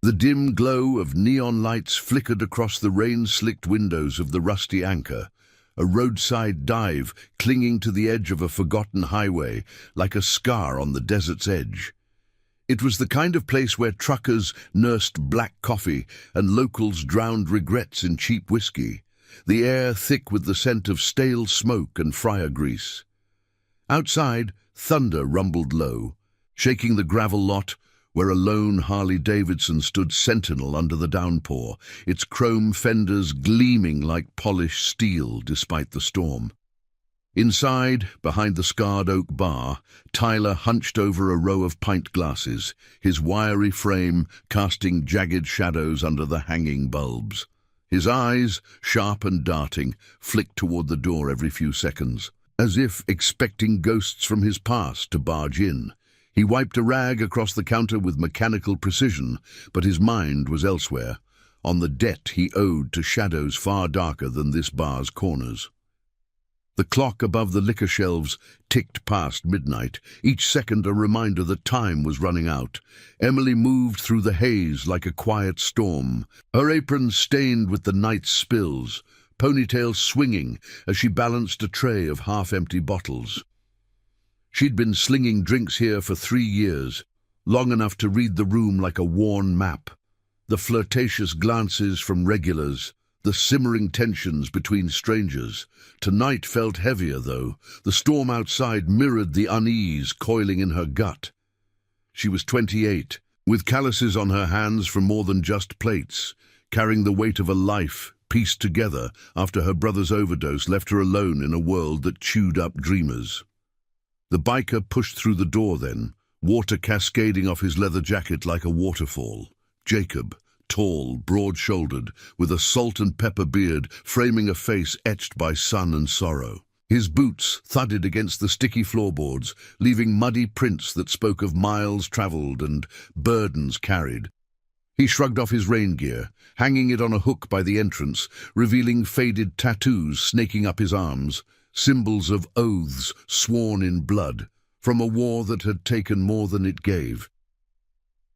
The dim glow of neon lights flickered across the rain-slicked windows of the rusty Anchor, a roadside dive clinging to the edge of a forgotten highway like a scar on the desert's edge. It was the kind of place where truckers nursed black coffee and locals drowned regrets in cheap whiskey, the air thick with the scent of stale smoke and fryer grease. Outside, thunder rumbled low, shaking the gravel lot where a lone Harley-Davidson stood sentinel under the downpour, its chrome fenders gleaming like polished steel despite the storm. Inside, behind the scarred oak bar, Tyler hunched over a row of pint glasses, his wiry frame casting jagged shadows under the hanging bulbs. His eyes, sharp and darting, flicked toward the door every few seconds, as if expecting ghosts from his past to barge in. He wiped a rag across the counter with mechanical precision, but his mind was elsewhere, on the debt he owed to shadows far darker than this bar's corners. The clock above the liquor shelves ticked past midnight, each second a reminder that time was running out. Emily moved through the haze like a quiet storm, her apron stained with the night's spills, ponytail swinging as she balanced a tray of half-empty bottles. She'd been slinging drinks here for 3 years, long enough to read the room like a worn map. The flirtatious glances from regulars, the simmering tensions between strangers. Tonight felt heavier, though. The storm outside mirrored the unease coiling in her gut. She was 28, with calluses on her hands from more than just plates, carrying the weight of a life pieced together after her brother's overdose left her alone in a world that chewed up dreamers. The biker pushed through the door then, water cascading off his leather jacket like a waterfall. Jacob, tall, broad-shouldered, with a salt and pepper beard framing a face etched by sun and sorrow. His boots thudded against the sticky floorboards, leaving muddy prints that spoke of miles traveled and burdens carried. He shrugged off his rain gear, hanging it on a hook by the entrance, revealing faded tattoos snaking up his arms, symbols of oaths sworn in blood, from a war that had taken more than it gave.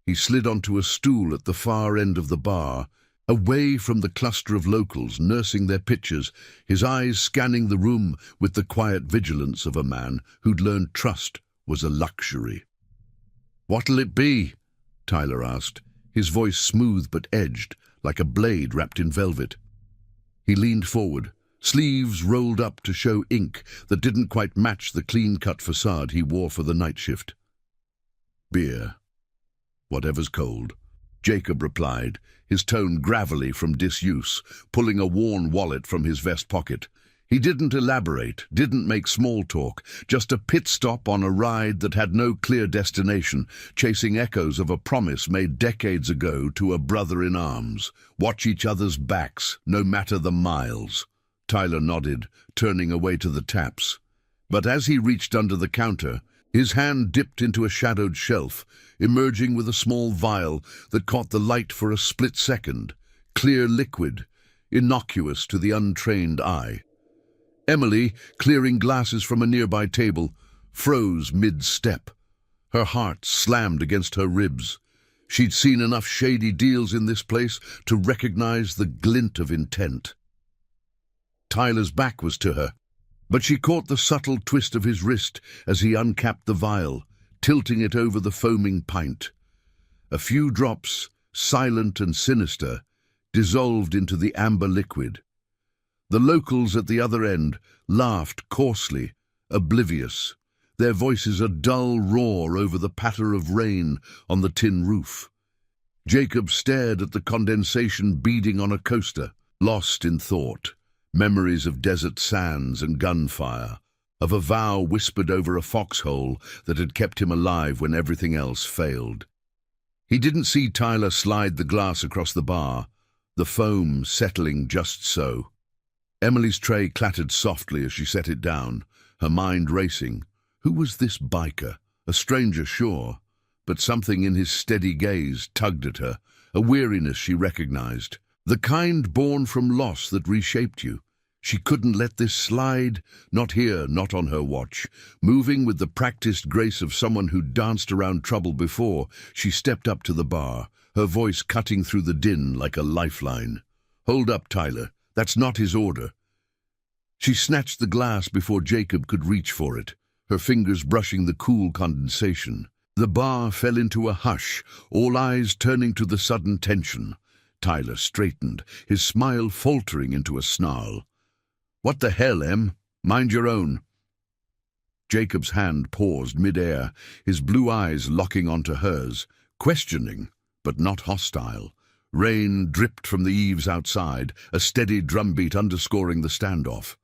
He slid onto a stool at the far end of the bar, away from the cluster of locals nursing their pitchers, his eyes scanning the room with the quiet vigilance of a man who'd learned trust was a luxury. "What'll it be?" Tyler asked, his voice smooth but edged, like a blade wrapped in velvet. He leaned forward, sleeves rolled up to show ink that didn't quite match the clean-cut facade he wore for the night shift. "Beer. Whatever's cold," Jacob replied, his tone gravelly from disuse, pulling a worn wallet from his vest pocket. He didn't elaborate, didn't make small talk, just a pit stop on a ride that had no clear destination, chasing echoes of a promise made decades ago to a brother in arms. Watch each other's backs, no matter the miles. Tyler nodded, turning away to the taps. But as he reached under the counter, his hand dipped into a shadowed shelf, emerging with a small vial that caught the light for a split second, clear liquid, innocuous to the untrained eye. Emily, clearing glasses from a nearby table, froze mid-step. Her heart slammed against her ribs. She'd seen enough shady deals in this place to recognize the glint of intent. Tyler's back was to her, but she caught the subtle twist of his wrist as he uncapped the vial, tilting it over the foaming pint. A few drops, silent and sinister, dissolved into the amber liquid. The locals at the other end laughed coarsely, oblivious, their voices a dull roar over the patter of rain on the tin roof. Jacob stared at the condensation beading on a coaster, lost in thought. Memories of desert sands and gunfire, of a vow whispered over a foxhole that had kept him alive when everything else failed. He didn't see Tyler slide the glass across the bar, the foam settling just so. Emily's tray clattered softly as she set it down, her mind racing. Who was this biker? A stranger, sure, but something in his steady gaze tugged at her, a weariness she recognized. The kind born from loss that reshaped you. She couldn't let this slide, not here, not on her watch. Moving with the practiced grace of someone who'd danced around trouble before, she stepped up to the bar, her voice cutting through the din like a lifeline. "Hold up, Tyler. That's not his order." She snatched the glass before Jacob could reach for it, her fingers brushing the cool condensation. The bar fell into a hush, all eyes turning to the sudden tension. Tyler straightened, his smile faltering into a snarl. "What the hell, Em? Mind your own." Jacob's hand paused mid-air, his blue eyes locking onto hers, questioning, but not hostile. Rain dripped from the eaves outside, a steady drumbeat underscoring the standoff.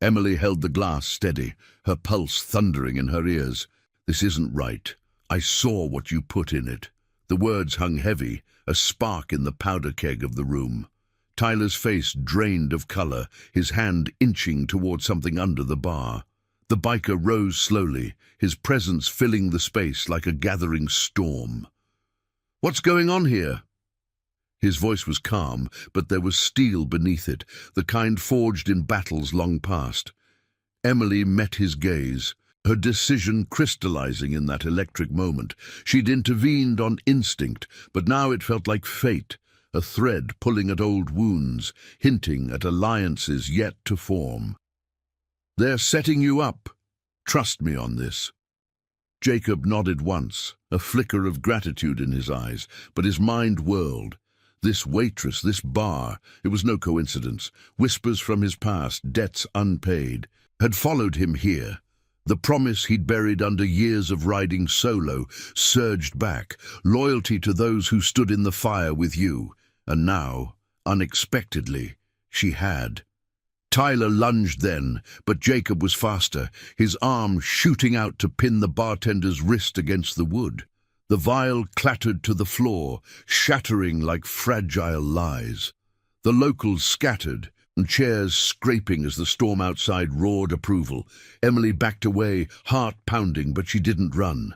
Emily held the glass steady, her pulse thundering in her ears. "This isn't right. I saw what you put in it." The words hung heavy, a spark in the powder keg of the room. Tyler's face drained of color, his hand inching toward something under the bar. The biker rose slowly, his presence filling the space like a gathering storm. "What's going on here?" His voice was calm, but there was steel beneath it, the kind forged in battles long past. Emily met his gaze, her decision crystallizing in that electric moment. She'd intervened on instinct, but now it felt like fate, a thread pulling at old wounds, hinting at alliances yet to form. "They're setting you up. Trust me on this." Jacob nodded once, a flicker of gratitude in his eyes, but his mind whirled. This waitress, this bar, it was no coincidence. Whispers from his past, debts unpaid, had followed him here. The promise he'd buried under years of riding solo surged back, loyalty to those who stood in the fire with you. And now, unexpectedly, she had. Tyler lunged then, but Jacob was faster, his arm shooting out to pin the bartender's wrist against the wood. The vial clattered to the floor, shattering like fragile lies. The locals scattered, and chairs scraping as the storm outside roared approval. Emily backed away, heart pounding, but she didn't run.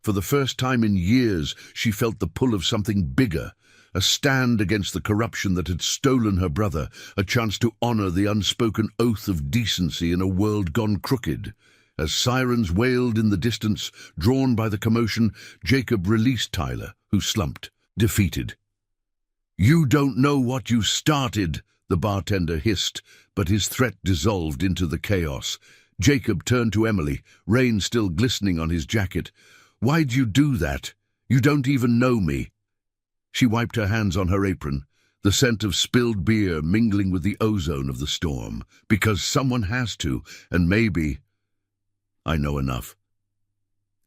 For the first time in years, she felt the pull of something bigger, a stand against the corruption that had stolen her brother, a chance to honor the unspoken oath of decency in a world gone crooked. As sirens wailed in the distance, drawn by the commotion, Jacob released Tyler, who slumped, defeated. "You don't know what you started," the bartender hissed, but his threat dissolved into the chaos. Jacob turned to Emily, rain still glistening on his jacket. "Why'd you do that? You don't even know me." She wiped her hands on her apron, the scent of spilled beer mingling with the ozone of the storm. "Because someone has to, and maybe I know enough."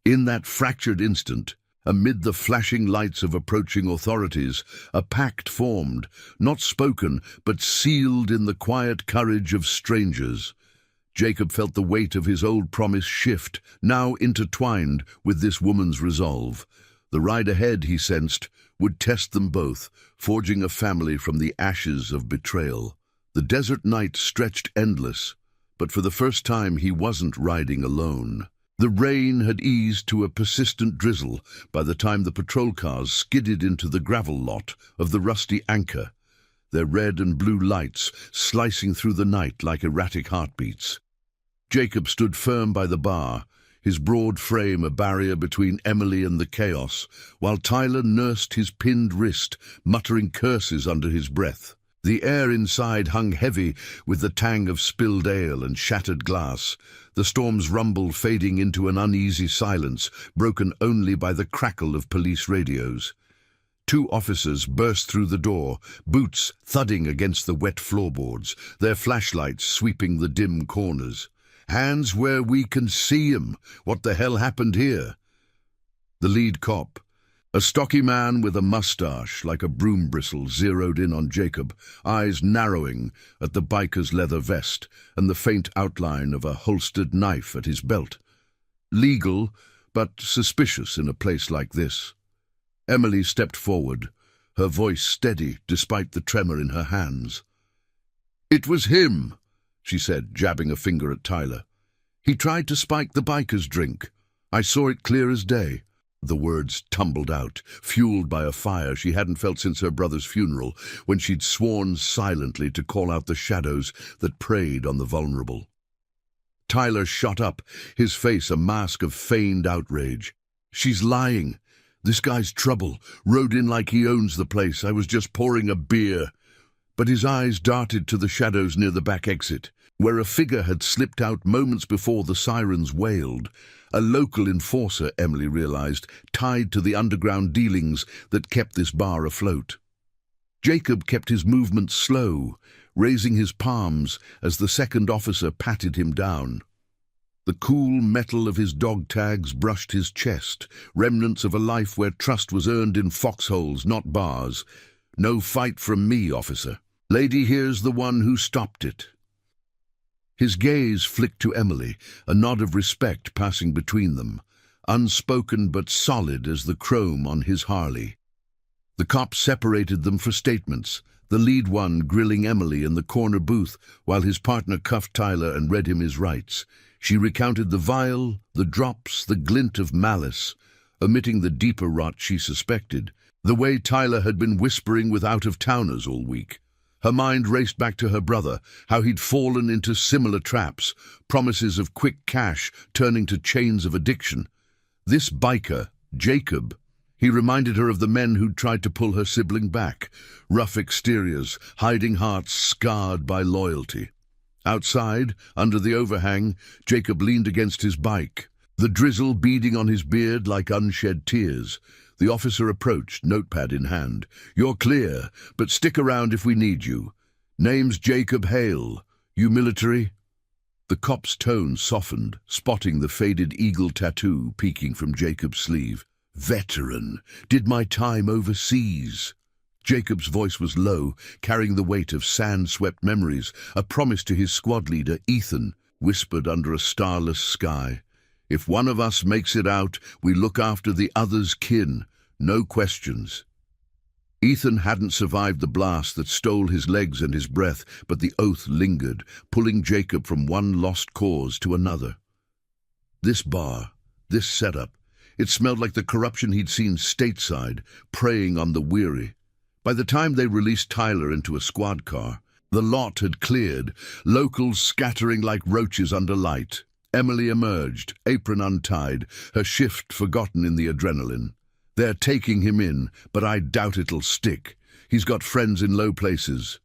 In that fractured instant, amid the flashing lights of approaching authorities, a pact formed, not spoken, but sealed in the quiet courage of strangers. Jacob felt the weight of his old promise shift, now intertwined with this woman's resolve. The ride ahead, he sensed, would test them both, forging a family from the ashes of betrayal. The desert night stretched endless, but for the first time he wasn't riding alone. The rain had eased to a persistent drizzle by the time the patrol cars skidded into the gravel lot of the rusty Anchor, their red and blue lights slicing through the night like erratic heartbeats. Jacob stood firm by the bar, his broad frame a barrier between Emily and the chaos, while Tyler nursed his pinned wrist, muttering curses under his breath. The air inside hung heavy with the tang of spilled ale and shattered glass, the storm's rumble fading into an uneasy silence, broken only by the crackle of police radios. Two officers burst through the door, boots thudding against the wet floorboards, their flashlights sweeping the dim corners. "Hands where we can see 'em! What the hell happened here?" The lead cop, a stocky man with a mustache like a broom bristle, zeroed in on Jacob, eyes narrowing at the biker's leather vest and the faint outline of a holstered knife at his belt. Legal, but suspicious in a place like this. Emily stepped forward, her voice steady despite the tremor in her hands. "It was him," she said, jabbing a finger at Tyler. "He tried to spike the biker's drink. I saw it clear as day." The words tumbled out, fueled by a fire she hadn't felt since her brother's funeral, when she'd sworn silently to call out the shadows that preyed on the vulnerable. Tyler shot up, his face a mask of feigned outrage. "She's lying. This guy's trouble. Rode in like he owns the place. I was just pouring a beer. But his eyes darted to the shadows near the back exit, where a figure had slipped out moments before the sirens wailed. A local enforcer, Emily realized, tied to the underground dealings that kept this bar afloat. Jacob kept his movements slow, raising his palms as the second officer patted him down. The cool metal of his dog tags brushed his chest, remnants of a life where trust was earned in foxholes, not bars. No fight from me, officer. Lady here's the one who stopped it. His gaze flicked to Emily, a nod of respect passing between them, unspoken but solid as the chrome on his Harley. The cop separated them for statements, the lead one grilling Emily in the corner booth while his partner cuffed Tyler and read him his rights. She recounted the vial, the drops, the glint of malice, omitting the deeper rot she suspected, the way Tyler had been whispering with out-of-towners all week. Her mind raced back to her brother, how he'd fallen into similar traps, promises of quick cash turning to chains of addiction. This biker, Jacob, he reminded her of the men who'd tried to pull her sibling back, rough exteriors, hiding hearts scarred by loyalty. Outside, under the overhang, Jacob leaned against his bike, the drizzle beading on his beard like unshed tears. The officer approached, notepad in hand. "You're clear, but stick around if we need you. Name's Jacob Hale. You military?" The cop's tone softened, spotting the faded eagle tattoo peeking from Jacob's sleeve. "Veteran. Did my time overseas." Jacob's voice was low, carrying the weight of sand-swept memories, a promise to his squad leader, Ethan, whispered under a starless sky. "If one of us makes it out, we look after the other's kin. No questions." Ethan hadn't survived the blast that stole his legs and his breath, but the oath lingered, pulling Jacob from one lost cause to another. This bar, this setup, it smelled like the corruption he'd seen stateside, preying on the weary. By the time they released Tyler into a squad car, the lot had cleared, locals scattering like roaches under light. Emily emerged, apron untied, her shift forgotten in the adrenaline. "They're taking him in, but I doubt it'll stick. He's got friends in low places."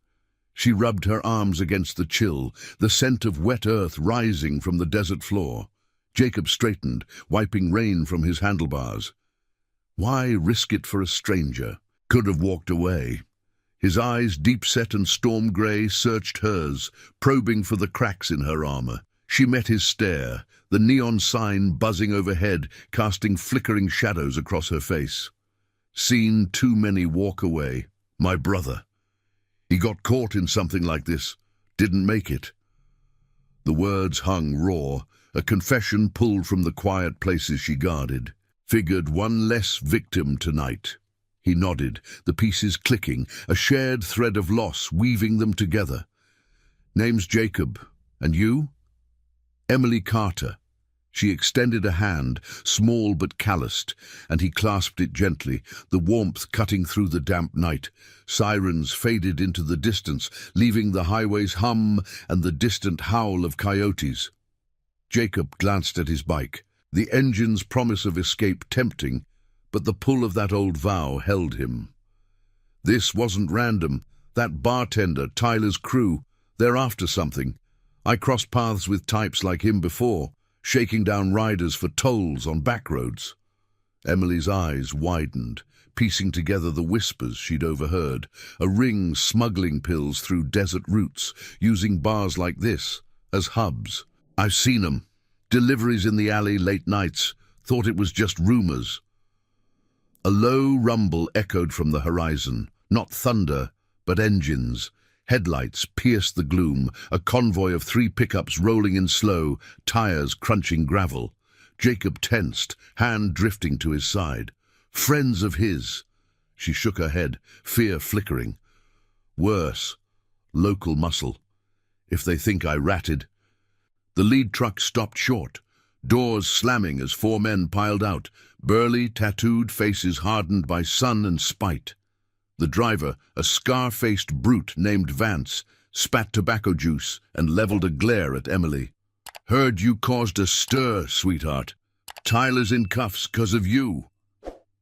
She rubbed her arms against the chill, the scent of wet earth rising from the desert floor. Jacob straightened, wiping rain from his handlebars. Why risk it for a stranger? Could have walked away. His eyes, deep-set and storm-grey, searched hers, probing for the cracks in her armor. She met his stare, the neon sign buzzing overhead, casting flickering shadows across her face. "Seen too many walk away. My brother. He got caught in something like this. Didn't make it." The words hung raw, a confession pulled from the quiet places she guarded. "Figured one less victim tonight." He nodded, the pieces clicking, a shared thread of loss weaving them together. "Name's Jacob. And you?" "Emily Carter." She extended a hand, small but calloused, and he clasped it gently, the warmth cutting through the damp night. Sirens faded into the distance, leaving the highway's hum and the distant howl of coyotes. Jacob glanced at his bike, the engine's promise of escape tempting, but the pull of that old vow held him. This wasn't random. That bartender, Tyler's crew, they're after something. I crossed paths with types like him before, shaking down riders for tolls on back roads. Emily's eyes widened, piecing together the whispers she'd overheard. A ring smuggling pills through desert routes, using bars like this as hubs. "I've seen 'em. Deliveries in the alley late nights. Thought it was just rumors." A low rumble echoed from the horizon, not thunder, but engines. Headlights pierced the gloom, a convoy of 3 pickups rolling in slow, tires crunching gravel. Jacob tensed, hand drifting to his side. Friends of his. She shook her head, fear flickering. Worse, local muscle. If they think I ratted. The lead truck stopped short, doors slamming as 4 men piled out, burly, tattooed faces hardened by sun and spite. The driver, a scar-faced brute named Vance, spat tobacco juice and leveled a glare at Emily. "Heard you caused a stir, sweetheart. Tyler's in cuffs 'cause of you."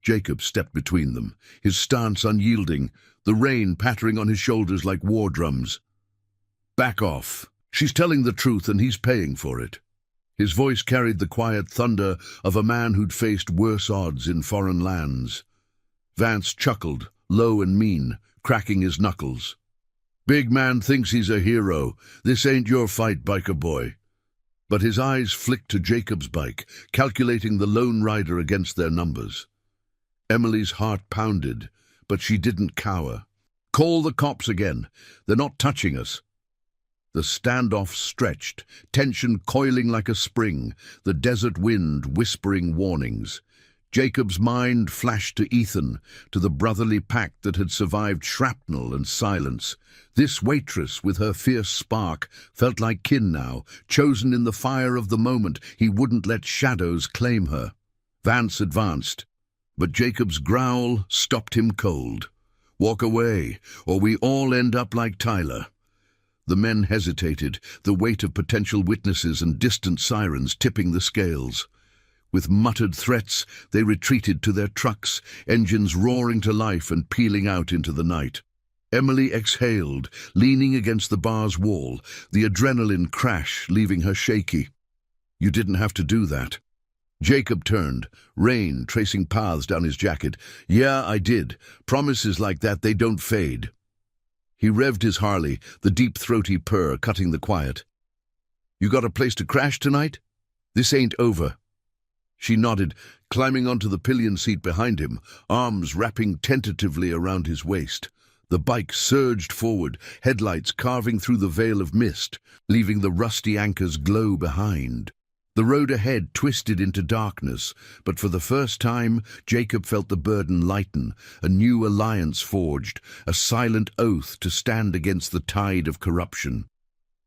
Jacob stepped between them, his stance unyielding, the rain pattering on his shoulders like war drums. "Back off. She's telling the truth and he's paying for it." His voice carried the quiet thunder of a man who'd faced worse odds in foreign lands. Vance chuckled, low and mean, cracking his knuckles. "Big man thinks he's a hero. This ain't your fight, biker boy." But his eyes flicked to Jacob's bike, calculating the lone rider against their numbers. Emily's heart pounded, but she didn't cower. "Call the cops again. They're not touching us." The standoff stretched, tension coiling like a spring, the desert wind whispering warnings. Jacob's mind flashed to Ethan, to the brotherly pact that had survived shrapnel and silence. This waitress, with her fierce spark, felt like kin now, chosen in the fire of the moment. He wouldn't let shadows claim her. Vance advanced, but Jacob's growl stopped him cold. "Walk away, or we all end up like Tyler." The men hesitated, the weight of potential witnesses and distant sirens tipping the scales. With muttered threats, they retreated to their trucks, engines roaring to life and peeling out into the night. Emily exhaled, leaning against the bar's wall, the adrenaline crash leaving her shaky. "You didn't have to do that." Jacob turned, rain tracing paths down his jacket. "Yeah, I did. Promises like that, they don't fade." He revved his Harley, the deep throaty purr cutting the quiet. "You got a place to crash tonight? This ain't over." She nodded, climbing onto the pillion seat behind him, arms wrapping tentatively around his waist. The bike surged forward, headlights carving through the veil of mist, leaving the rusty anchor's glow behind. The road ahead twisted into darkness, but for the first time, Jacob felt the burden lighten, a new alliance forged, a silent oath to stand against the tide of corruption.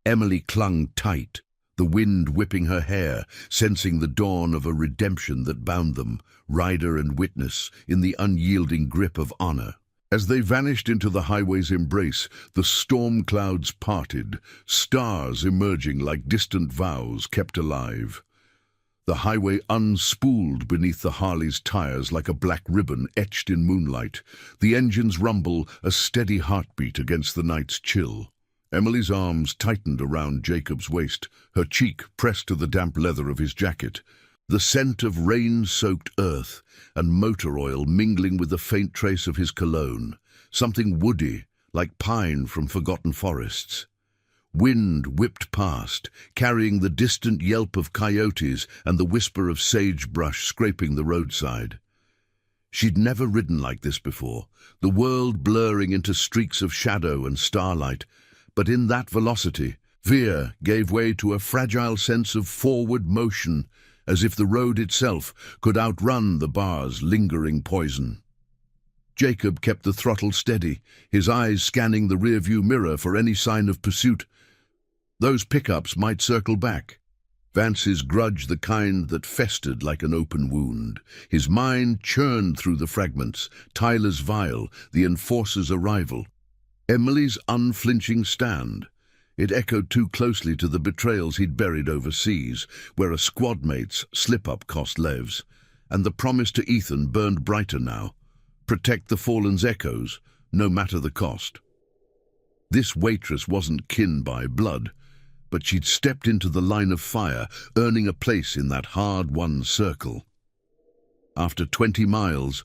Emily clung tight, the wind whipping her hair, sensing the dawn of a redemption that bound them, rider and witness, in the unyielding grip of honor. As they vanished into the highway's embrace, the storm clouds parted, stars emerging like distant vows kept alive. The highway unspooled beneath the Harley's tires like a black ribbon etched in moonlight, the engine's rumble a steady heartbeat against the night's chill. Emily's arms tightened around Jacob's waist, her cheek pressed to the damp leather of his jacket. The scent of rain-soaked earth and motor oil mingling with the faint trace of his cologne, something woody, like pine from forgotten forests. Wind whipped past, carrying the distant yelp of coyotes and the whisper of sagebrush scraping the roadside. She'd never ridden like this before, the world blurring into streaks of shadow and starlight, but in that velocity, Veer gave way to a fragile sense of forward motion, as if the road itself could outrun the bar's lingering poison. Jacob kept the throttle steady, his eyes scanning the rearview mirror for any sign of pursuit. Those pickups might circle back. Vance's grudge the kind that festered like an open wound. His mind churned through the fragments, Tyler's vial, the enforcer's arrival. Emily's unflinching stand. It echoed too closely to the betrayals he'd buried overseas, where a squad mate's slip-up cost levs, and the promise to Ethan burned brighter now. Protect the fallen's echoes, no matter the cost. This waitress wasn't kin by blood, but she'd stepped into the line of fire, earning a place in that hard-won circle. After 20 miles,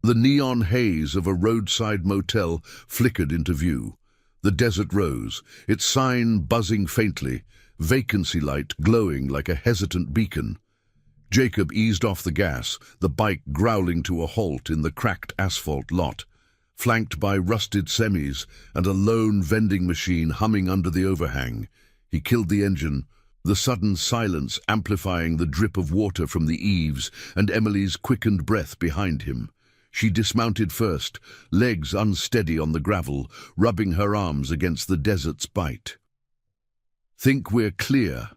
the neon haze of a roadside motel flickered into view. The desert rose, its sign buzzing faintly, vacancy light glowing like a hesitant beacon. Jacob eased off the gas, the bike growling to a halt in the cracked asphalt lot, flanked by rusted semis and a lone vending machine humming under the overhang. He killed the engine, the sudden silence amplifying the drip of water from the eaves and Emily's quickened breath behind him. She dismounted first, legs unsteady on the gravel, rubbing her arms against the desert's bite. "Think we're clear."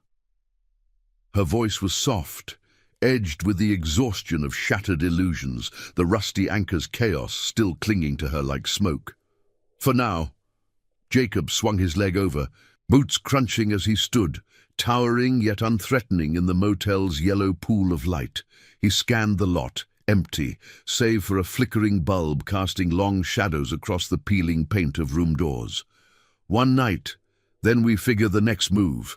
Her voice was soft, edged with the exhaustion of shattered illusions, the rusty anchor's chaos still clinging to her like smoke. "For now." Jacob swung his leg over, boots crunching as he stood, towering yet unthreatening in the motel's yellow pool of light. He scanned the lot, empty, save for a flickering bulb casting long shadows across the peeling paint of room doors. One night, then we figure the next move.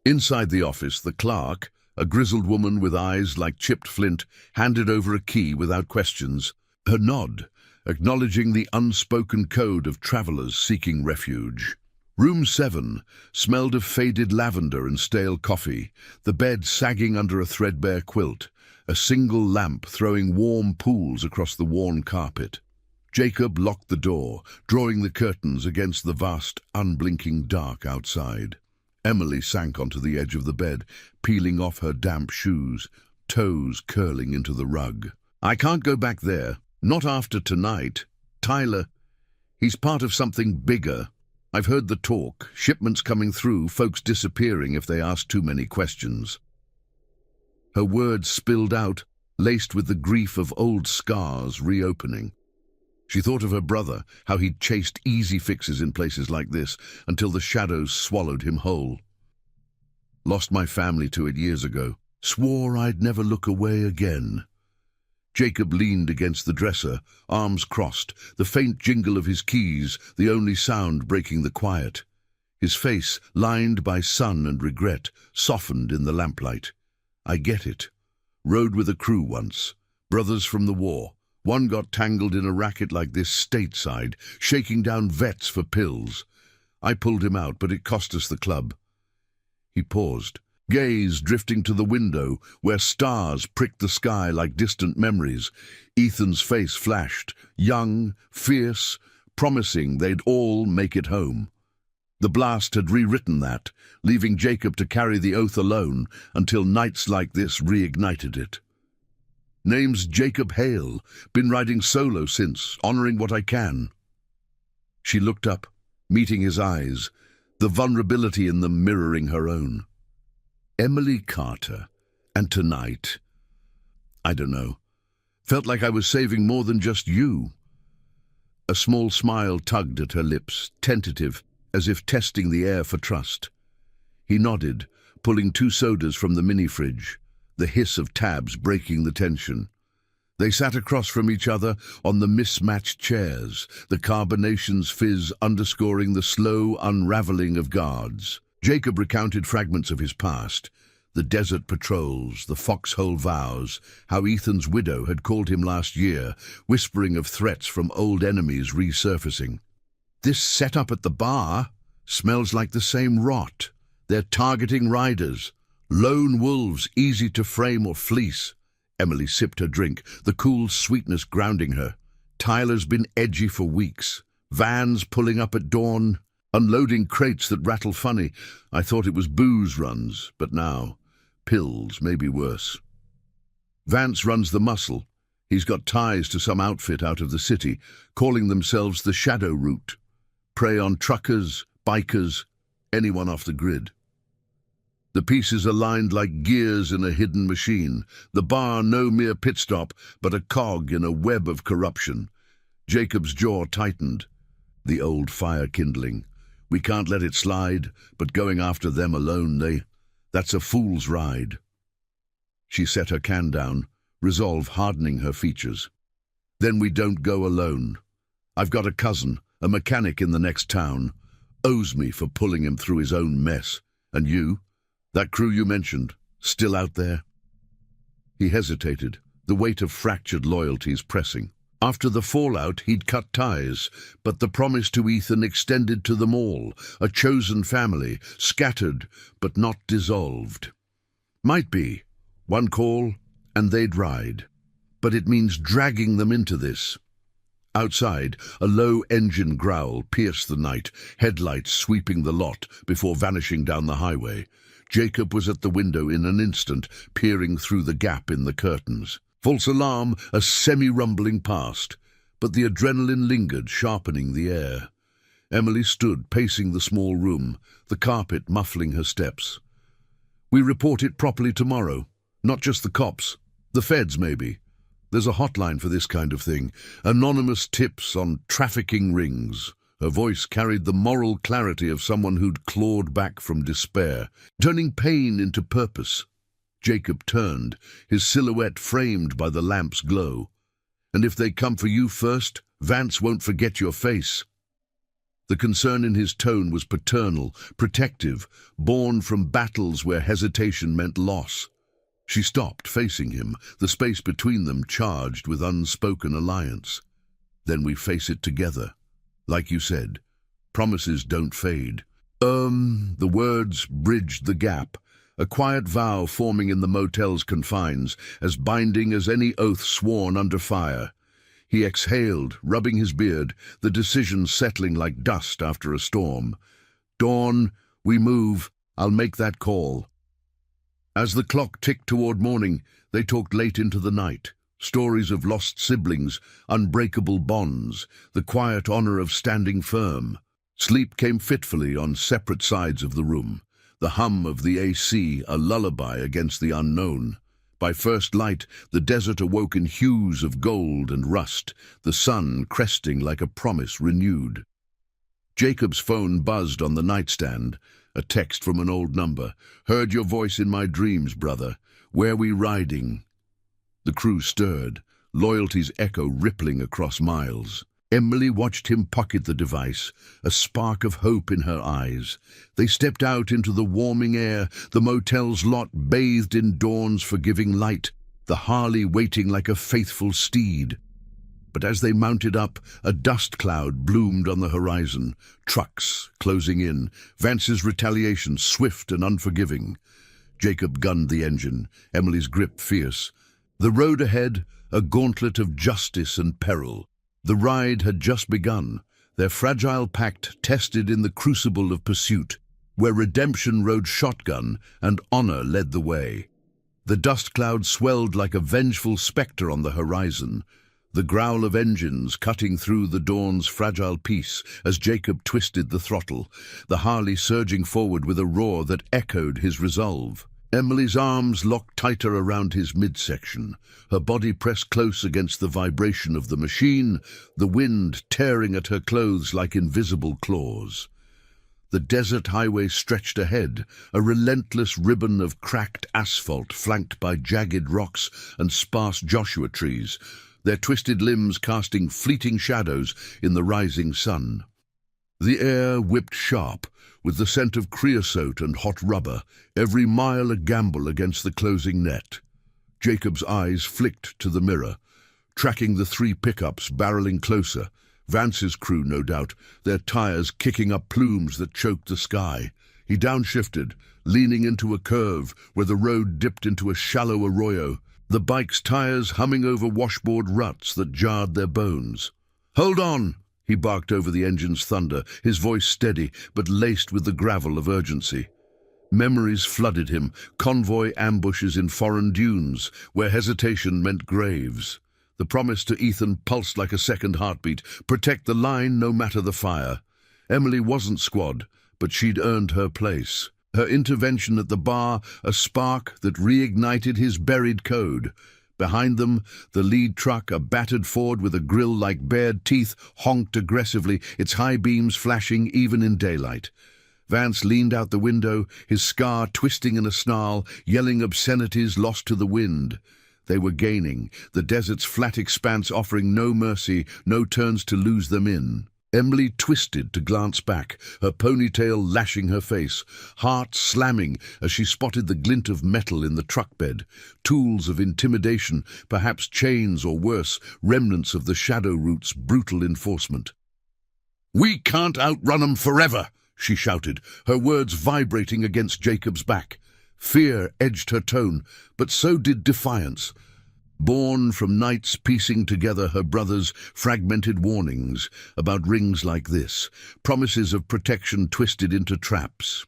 Inside the office, the clerk, a grizzled woman with eyes like chipped flint, handed over a key without questions. Her nod, acknowledging the unspoken code of travelers seeking refuge. Room 7 smelled of faded lavender and stale coffee, the bed sagging under a threadbare quilt, a single lamp throwing warm pools across the worn carpet. Jacob locked the door, drawing the curtains against the vast, unblinking dark outside. Emily sank onto the edge of the bed, peeling off her damp shoes, toes curling into the rug. "I can't go back there. Not after tonight. Tyler, he's part of something bigger. I've heard the talk, shipments coming through, folks disappearing if they ask too many questions." Her words spilled out, laced with the grief of old scars reopening. She thought of her brother, how he'd chased easy fixes in places like this until the shadows swallowed him whole. "Lost my family to it years ago. Swore I'd never look away again." Jacob leaned against the dresser, arms crossed, the faint jingle of his keys, the only sound breaking the quiet. His face, lined by sun and regret, softened in the lamplight. "I get it. Rode with a crew once. Brothers from the war. One got tangled in a racket like this stateside, shaking down vets for pills. I pulled him out, but it cost us the club." He paused, gaze drifting to the window, where stars pricked the sky like distant memories. Ethan's face flashed, young, fierce, promising they'd all make it home. The blast had rewritten that, leaving Jacob to carry the oath alone until nights like this reignited it. "Name's Jacob Hale. Been riding solo since, honoring what I can." She looked up, meeting his eyes, the vulnerability in them mirroring her own. "Emily Carter. And tonight, I don't know. Felt like I was saving more than just you." A small smile tugged at her lips, tentative, as if testing the air for trust. He nodded, pulling 2 sodas from the mini-fridge, the hiss of tabs breaking the tension. They sat across from each other on the mismatched chairs, the carbonation's fizz underscoring the slow unraveling of guards. Jacob recounted fragments of his past, the desert patrols, the foxhole vows, how Ethan's widow had called him last year, whispering of threats from old enemies resurfacing. "This setup at the bar smells like the same rot. They're targeting riders. Lone wolves, easy to frame or fleece." Emily sipped her drink, the cool sweetness grounding her. "Tyler's been edgy for weeks. Vans pulling up at dawn, unloading crates that rattle funny. I thought it was booze runs, but now, pills, maybe worse. Vance runs the muscle. He's got ties to some outfit out of the city, calling themselves the Shadow Route. Prey on truckers, bikers, anyone off the grid. The pieces are lined like gears in a hidden machine, the bar no mere pit stop, but a cog in a web of corruption." Jacob's jaw tightened. The old fire kindling. "We can't let it slide, but going after them alone, that's a fool's ride." She set her can down, resolve hardening her features. "Then we don't go alone. I've got a cousin, a mechanic in the next town, owes me for pulling him through his own mess. And you? That crew you mentioned, still out there?" He hesitated, the weight of fractured loyalties pressing. After the fallout, he'd cut ties, but the promise to Ethan extended to them all, a chosen family, scattered but not dissolved. Might be. One call, and they'd ride. But it means dragging them into this. Outside, a low engine growl pierced the night, headlights sweeping the lot before vanishing down the highway. Jacob was at the window in an instant, peering through the gap in the curtains. False alarm, a semi-rumbling passed, but the adrenaline lingered, sharpening the air. Emily stood, pacing the small room, the carpet muffling her steps. "We report it properly tomorrow. Not just the cops. The feds, maybe. There's a hotline for this kind of thing. Anonymous tips on trafficking rings." Her voice carried the moral clarity of someone who'd clawed back from despair, turning pain into purpose. Jacob turned, his silhouette framed by the lamp's glow. "And if they come for you first, Vance won't forget your face." The concern in his tone was paternal, protective, born from battles where hesitation meant loss. She stopped, facing him, the space between them charged with unspoken alliance. "Then we face it together. Like you said, promises don't fade." The words bridged the gap, a quiet vow forming in the motel's confines, as binding as any oath sworn under fire. He exhaled, rubbing his beard, the decision settling like dust after a storm. "Dawn, we move. I'll make that call." As the clock ticked toward morning, they talked late into the night. Stories of lost siblings, unbreakable bonds, the quiet honor of standing firm. Sleep came fitfully on separate sides of the room, the hum of the AC a lullaby against the unknown. By first light, the desert awoke in hues of gold and rust, the sun cresting like a promise renewed. Jacob's phone buzzed on the nightstand, a text from an old number. "Heard your voice in my dreams, brother. Where we riding?" The crew stirred, loyalty's echo rippling across miles. Emily watched him pocket the device, a spark of hope in her eyes. They stepped out into the warming air, the motel's lot bathed in dawn's forgiving light, the Harley waiting like a faithful steed. But as they mounted up, a dust cloud bloomed on the horizon, trucks closing in, Vance's retaliation swift and unforgiving. Jacob gunned the engine, Emily's grip fierce. The road ahead, a gauntlet of justice and peril. The ride had just begun, their fragile pact tested in the crucible of pursuit, where redemption rode shotgun and honor led the way. The dust cloud swelled like a vengeful specter on the horizon, the growl of engines cutting through the dawn's fragile peace as Jacob twisted the throttle, the Harley surging forward with a roar that echoed his resolve. Emily's arms locked tighter around his midsection, her body pressed close against the vibration of the machine, the wind tearing at her clothes like invisible claws. The desert highway stretched ahead, a relentless ribbon of cracked asphalt flanked by jagged rocks and sparse Joshua trees, their twisted limbs casting fleeting shadows in the rising sun. The air whipped sharp, with the scent of creosote and hot rubber, every mile a gamble against the closing net. Jacob's eyes flicked to the mirror, tracking the three pickups barreling closer, Vance's crew no doubt, their tires kicking up plumes that choked the sky. He downshifted, leaning into a curve where the road dipped into a shallow arroyo, the bike's tires humming over washboard ruts that jarred their bones. "Hold on!" He barked over the engine's thunder, his voice steady but laced with the gravel of urgency. Memories flooded him, convoy ambushes in foreign dunes, where hesitation meant graves. The promise to Ethan pulsed like a second heartbeat, protect the line no matter the fire. Emily wasn't squad, but she'd earned her place. Her intervention at the bar, a spark that reignited his buried code. Behind them, the lead truck, a battered Ford with a grille like bared teeth, honked aggressively, its high beams flashing even in daylight. Vance leaned out the window, his scar twisting in a snarl, yelling obscenities lost to the wind. They were gaining, the desert's flat expanse offering no mercy, no turns to lose them in. Emily twisted to glance back, her ponytail lashing her face, heart slamming as she spotted the glint of metal in the truck bed, tools of intimidation, perhaps chains or worse, remnants of the Shadow Route's brutal enforcement. "We can't outrun 'em forever!" she shouted, her words vibrating against Jacob's back. Fear edged her tone, but so did defiance. Born from nights piecing together her brother's fragmented warnings about rings like this, promises of protection twisted into traps.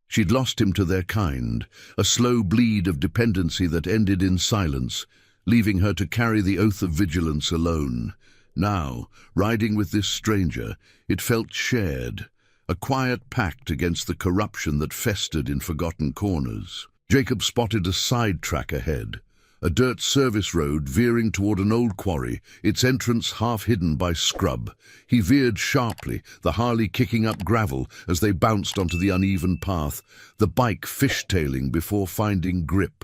She'd lost him to their kind, a slow bleed of dependency that ended in silence, leaving her to carry the oath of vigilance alone. Now, riding with this stranger, it felt shared, a quiet pact against the corruption that festered in forgotten corners. Jacob spotted a side track ahead, a dirt service road veering toward an old quarry, its entrance half hidden by scrub. He veered sharply, the Harley kicking up gravel as they bounced onto the uneven path, the bike fishtailing before finding grip.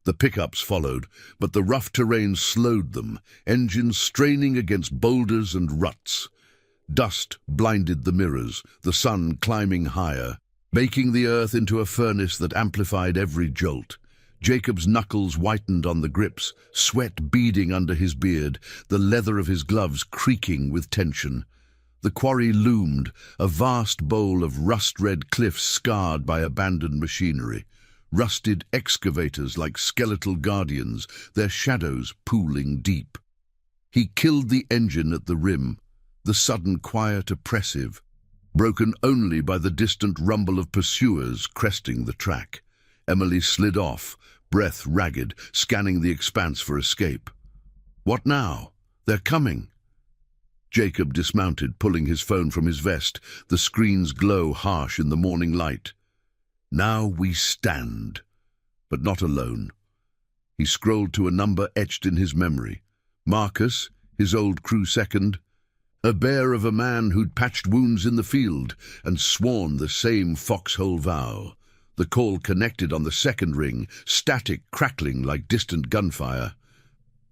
The pickups followed, but the rough terrain slowed them, engines straining against boulders and ruts. Dust blinded the mirrors, the sun climbing higher, baking the earth into a furnace that amplified every jolt. Jacob's knuckles whitened on the grips, sweat beading under his beard, the leather of his gloves creaking with tension. The quarry loomed, a vast bowl of rust-red cliffs scarred by abandoned machinery. Rusted excavators like skeletal guardians, their shadows pooling deep. He killed the engine at the rim, the sudden quiet oppressive, broken only by the distant rumble of pursuers cresting the track. Emily slid off, breath ragged, scanning the expanse for escape. What now? They're coming. Jacob dismounted, pulling his phone from his vest, the screen's glow harsh in the morning light. Now we stand, but not alone. He scrolled to a number etched in his memory. Marcus, his old crew second, a bear of a man who'd patched wounds in the field and sworn the same foxhole vow. The call connected on the second ring, static crackling like distant gunfire.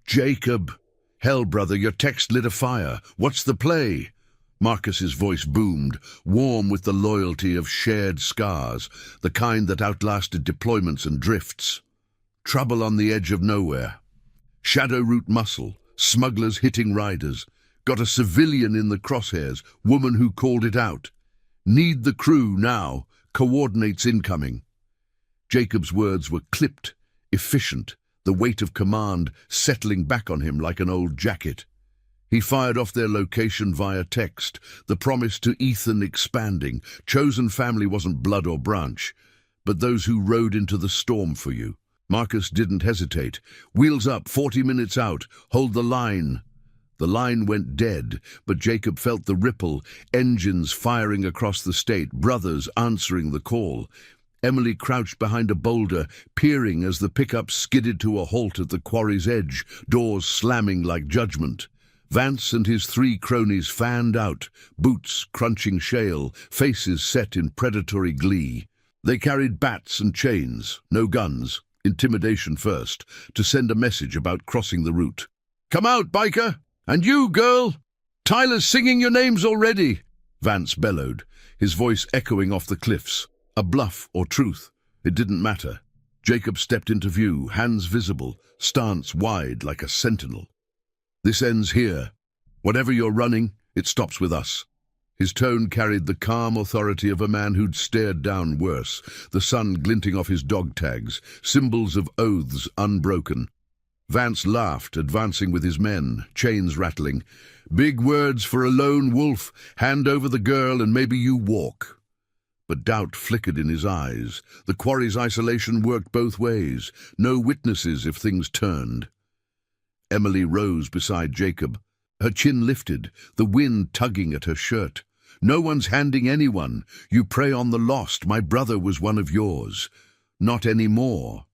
Jacob! Hell, brother, your text lit a fire. What's the play? Marcus's voice boomed, warm with the loyalty of shared scars, the kind that outlasted deployments and drifts. Trouble on the edge of nowhere. Shadow route muscle, smugglers hitting riders. Got a civilian in the crosshairs, woman who called it out. Need the crew now. Coordinates incoming. Jacob's words were clipped, efficient, the weight of command settling back on him like an old jacket. He fired off their location via text, the promise to Ethan expanding. Chosen family wasn't blood or branch, but those who rode into the storm for you. Marcus didn't hesitate. Wheels up, 40 minutes out. Hold the line. The line went dead, but Jacob felt the ripple, engines firing across the state, brothers answering the call. Emily crouched behind a boulder, peering as the pickup skidded to a halt at the quarry's edge, doors slamming like judgment. Vance and his 3 cronies fanned out, boots crunching shale, faces set in predatory glee. They carried bats and chains, no guns, intimidation first, to send a message about crossing the route. "Come out, biker! And you, girl! Tyler's singing your names already!" Vance bellowed, his voice echoing off the cliffs. A bluff or truth, it didn't matter. Jacob stepped into view, hands visible, stance wide like a sentinel. "This ends here. Whatever you're running, it stops with us." His tone carried the calm authority of a man who'd stared down worse, the sun glinting off his dog tags, symbols of oaths unbroken. Vance laughed, advancing with his men, chains rattling. "Big words for a lone wolf. Hand over the girl and maybe you walk." But doubt flickered in his eyes. The quarry's isolation worked both ways. No witnesses if things turned. Emily rose beside Jacob, her chin lifted, the wind tugging at her shirt. "No one's handing anyone. You prey on the lost. My brother was one of yours. Not anymore."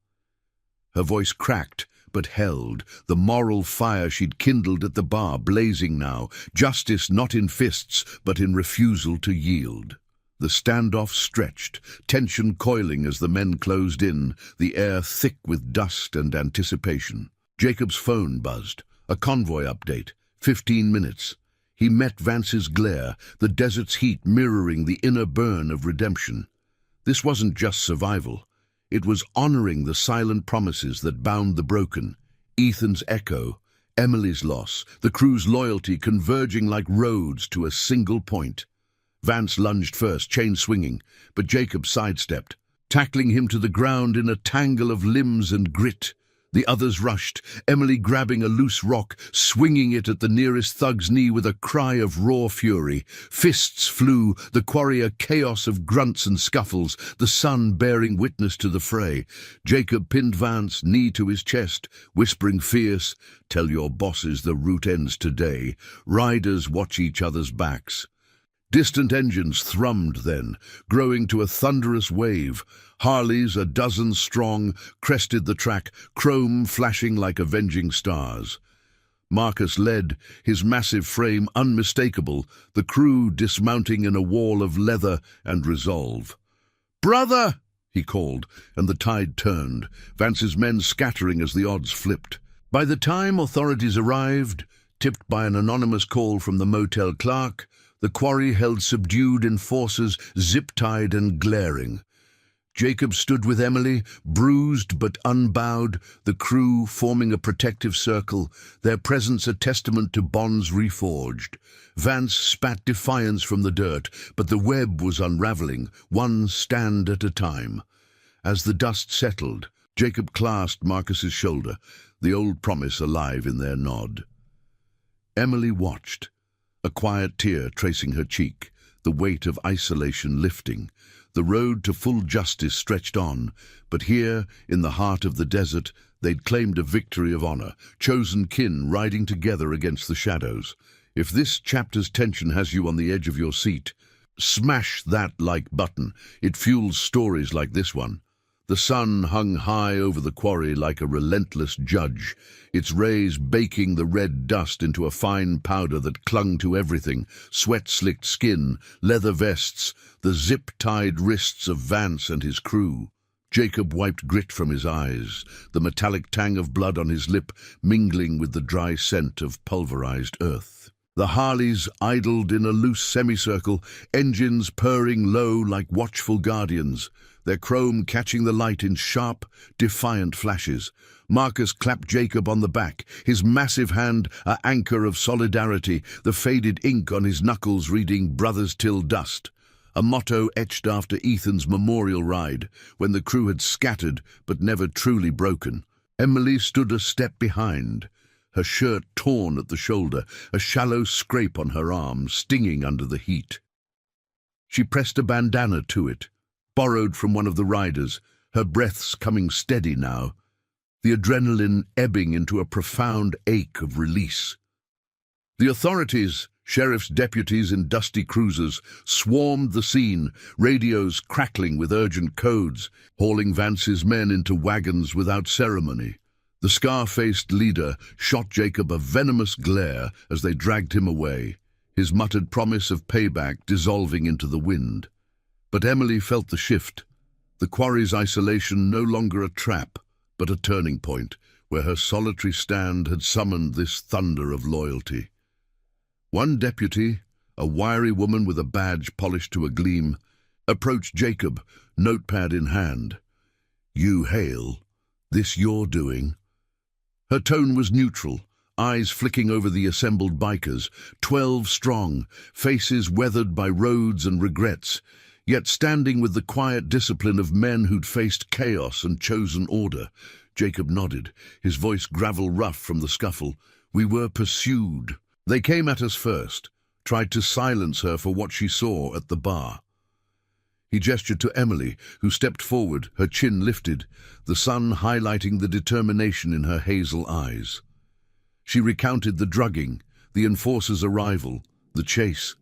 Her voice cracked, but held, the moral fire she'd kindled at the bar blazing now, justice not in fists, but in refusal to yield. The standoff stretched, tension coiling as the men closed in, the air thick with dust and anticipation. Jacob's phone buzzed. A convoy update. 15 minutes. He met Vance's glare, the desert's heat mirroring the inner burn of redemption. This wasn't just survival. It was honoring the silent promises that bound the broken. Ethan's echo, Emily's loss, the crew's loyalty converging like roads to a single point. Vance lunged first, chain swinging, but Jacob sidestepped, tackling him to the ground in a tangle of limbs and grit. The others rushed, Emily grabbing a loose rock, swinging it at the nearest thug's knee with a cry of raw fury. Fists flew, the quarry a chaos of grunts and scuffles, the sun bearing witness to the fray. Jacob pinned Vance, knee to his chest, whispering fierce, "Tell your bosses the route ends today." Riders watch each other's backs. Distant engines thrummed then, growing to a thunderous wave. Harleys, a dozen strong, crested the track, chrome flashing like avenging stars. Marcus led, his massive frame unmistakable, the crew dismounting in a wall of leather and resolve. "Brother!" he called, and the tide turned, Vance's men scattering as the odds flipped. By the time authorities arrived, tipped by an anonymous call from the motel clerk, the quarry held subdued enforcers, zip-tied and glaring. Jacob stood with Emily, bruised but unbowed, the crew forming a protective circle, their presence a testament to bonds reforged. Vance spat defiance from the dirt, but the web was unraveling, one stand at a time. As the dust settled, Jacob clasped Marcus's shoulder, the old promise alive in their nod. Emily watched, a quiet tear tracing her cheek, the weight of isolation lifting. The road to full justice stretched on, but here, in the heart of the desert, they'd claimed a victory of honor, chosen kin riding together against the shadows. If this chapter's tension has you on the edge of your seat, smash that like button. It fuels stories like this one. The sun hung high over the quarry like a relentless judge, its rays baking the red dust into a fine powder that clung to everything, sweat-slicked skin, leather vests, the zip-tied wrists of Vance and his crew. Jacob wiped grit from his eyes, the metallic tang of blood on his lip mingling with the dry scent of pulverized earth. The Harleys idled in a loose semicircle, engines purring low like watchful guardians, their chrome catching the light in sharp, defiant flashes. Marcus clapped Jacob on the back, his massive hand an anchor of solidarity, the faded ink on his knuckles reading "Brothers till dust," a motto etched after Ethan's memorial ride, when the crew had scattered but never truly broken. Emily stood a step behind, her shirt torn at the shoulder, a shallow scrape on her arm, stinging under the heat. She pressed a bandana to it, borrowed from one of the riders, her breaths coming steady now, the adrenaline ebbing into a profound ache of release. The authorities, sheriff's deputies in dusty cruisers, swarmed the scene, radios crackling with urgent codes, hauling Vance's men into wagons without ceremony. The scar-faced leader shot Jacob a venomous glare as they dragged him away, his muttered promise of payback dissolving into the wind. But Emily felt the shift, the quarry's isolation no longer a trap, but a turning point, where her solitary stand had summoned this thunder of loyalty. One deputy, a wiry woman with a badge polished to a gleam, approached Jacob, notepad in hand. "You hail. This your doing?" Her tone was neutral, eyes flicking over the assembled bikers, 12 strong, faces weathered by roads and regrets, yet standing with the quiet discipline of men who'd faced chaos and chosen order. Jacob nodded, his voice gravel rough from the scuffle. "We were pursued. They came at us first, tried to silence her for what she saw at the bar." He gestured to Emily, who stepped forward, her chin lifted, the sun highlighting the determination in her hazel eyes. She recounted the drugging, the enforcer's arrival, the chase,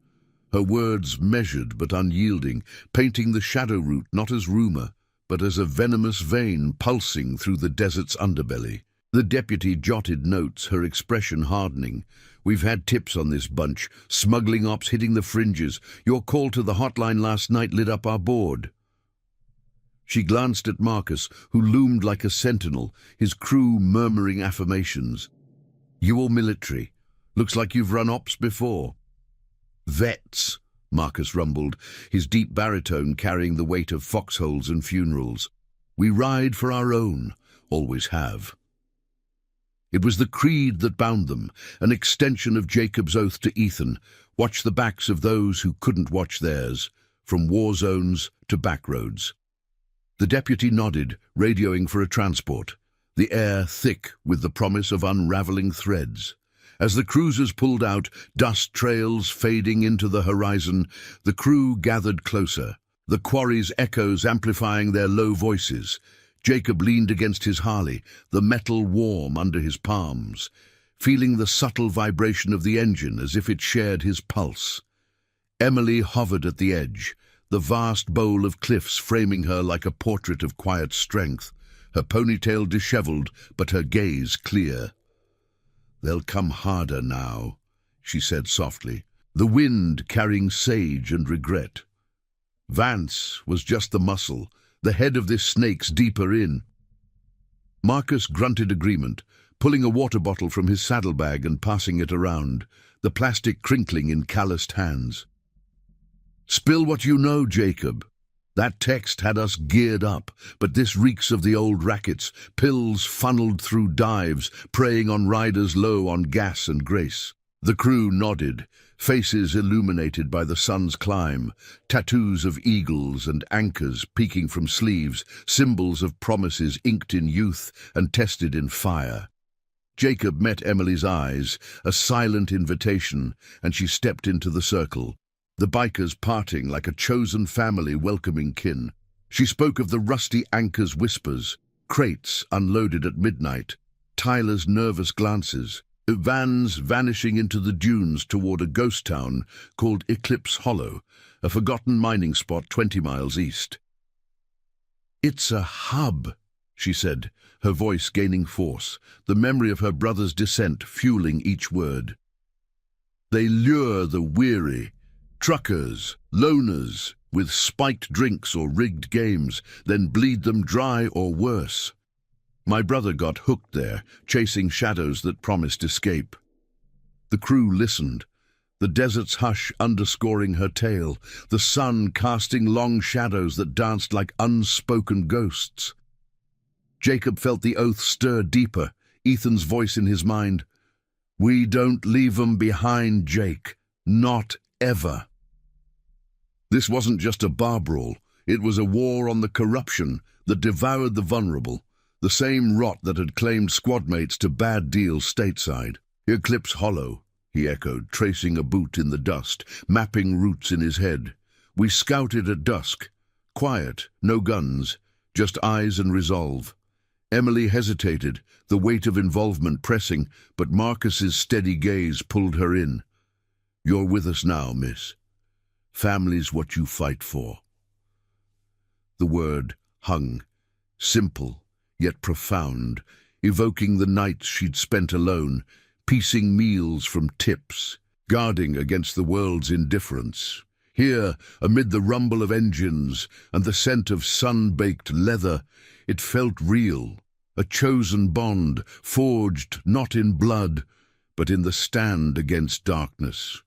her words measured but unyielding, painting the shadow route not as rumor, but as a venomous vein pulsing through the desert's underbelly. The deputy jotted notes, her expression hardening. "We've had tips on this bunch, smuggling ops hitting the fringes. Your call to the hotline last night lit up our board." She glanced at Marcus, who loomed like a sentinel, his crew murmuring affirmations. "You all military. Looks like you've run ops before." "Vets," Marcus rumbled, his deep baritone carrying the weight of foxholes and funerals. "We ride for our own, always have." It was the creed that bound them, an extension of Jacob's oath to Ethan, watch the backs of those who couldn't watch theirs, from war zones to back roads. The deputy nodded, radioing for a transport, the air thick with the promise of unraveling threads. As the cruisers pulled out, dust trails fading into the horizon, the crew gathered closer, the quarry's echoes amplifying their low voices. Jacob leaned against his Harley, the metal warm under his palms, feeling the subtle vibration of the engine as if it shared his pulse. Emily hovered at the edge, the vast bowl of cliffs framing her like a portrait of quiet strength, her ponytail disheveled but her gaze clear. "They'll come harder now," she said softly, the wind carrying sage and regret. Vance was just the muscle, The head of this snake's deeper in. Marcus grunted agreement, pulling a water bottle from his saddlebag and passing it around, the plastic crinkling in calloused hands. "Spill what you know, Jacob. That text had us geared up, but this reeks of the old rackets, pills funneled through dives, preying on riders low on gas and grace." The crew nodded, faces illuminated by the sun's climb, tattoos of eagles and anchors peeking from sleeves, symbols of promises inked in youth and tested in fire. Jacob met Emily's eyes, a silent invitation, and she stepped into the circle, the bikers parting like a chosen family welcoming kin. She spoke of the rusty anchor's whispers, crates unloaded at midnight, Tyler's nervous glances, vans vanishing into the dunes toward a ghost town called Eclipse Hollow, a forgotten mining spot 20 miles east. "It's a hub," she said, her voice gaining force, the memory of her brother's descent fueling each word. "They lure the weary, truckers, loners, with spiked drinks or rigged games, then bleed them dry or worse. My brother got hooked there, chasing shadows that promised escape." The crew listened, the desert's hush underscoring her tale, the sun casting long shadows that danced like unspoken ghosts. Jacob felt the oath stir deeper, Ethan's voice in his mind. "We don't leave 'em behind, Jake. Not ever." This wasn't just a bar brawl. It was a war on the corruption that devoured the vulnerable, the same rot that had claimed squadmates to bad deals stateside. "Eclipse Hollow," he echoed, tracing a boot in the dust, mapping routes in his head. "We scouted at dusk. Quiet, no guns, just eyes and resolve." Emily hesitated, the weight of involvement pressing, but Marcus's steady gaze pulled her in. "You're with us now, miss. Family's what you fight for." The word hung, simple, yet profound, evoking the nights she'd spent alone, piecing meals from tips, guarding against the world's indifference. Here, amid the rumble of engines and the scent of sun-baked leather, it felt real, a chosen bond, forged not in blood, but in the stand against darkness.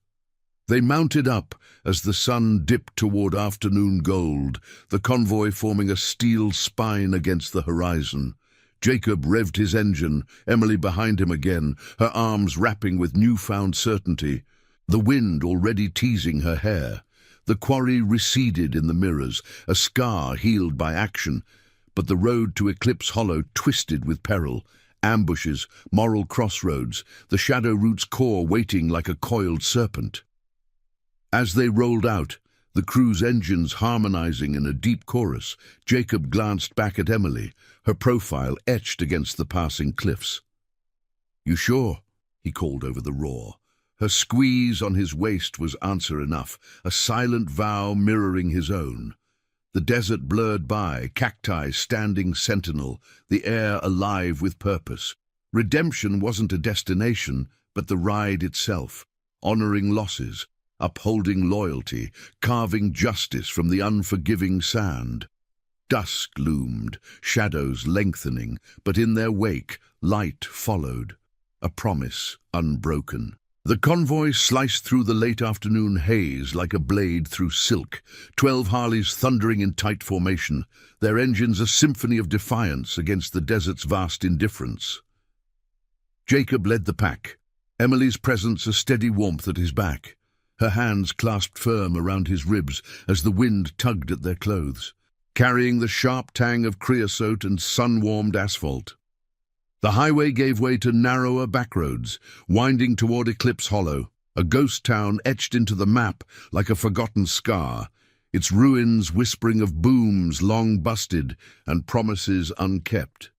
They mounted up as the sun dipped toward afternoon gold, the convoy forming a steel spine against the horizon. Jacob revved his engine, Emily behind him again, her arms rapping with newfound certainty, the wind already teasing her hair. The quarry receded in the mirrors, a scar healed by action, but the road to Eclipse Hollow twisted with peril. Ambushes, moral crossroads, the shadow root's core waiting like a coiled serpent. As they rolled out, the crew's engines harmonizing in a deep chorus, Jacob glanced back at Emily, her profile etched against the passing cliffs. "You sure?" he called over the roar. Her squeeze on his waist was answer enough, a silent vow mirroring his own. The desert blurred by, cacti standing sentinel, the air alive with purpose. Redemption wasn't a destination, but the ride itself, honoring losses, upholding loyalty, carving justice from the unforgiving sand. Dusk loomed, shadows lengthening, but in their wake, light followed, a promise unbroken. The convoy sliced through the late afternoon haze like a blade through silk, 12 Harleys thundering in tight formation, their engines a symphony of defiance against the desert's vast indifference. Jacob led the pack, Emily's presence a steady warmth at his back, her hands clasped firm around his ribs as the wind tugged at their clothes, carrying the sharp tang of creosote and sun-warmed asphalt. The highway gave way to narrower backroads, winding toward Eclipse Hollow, a ghost town etched into the map like a forgotten scar, its ruins whispering of booms long busted and promises unkept.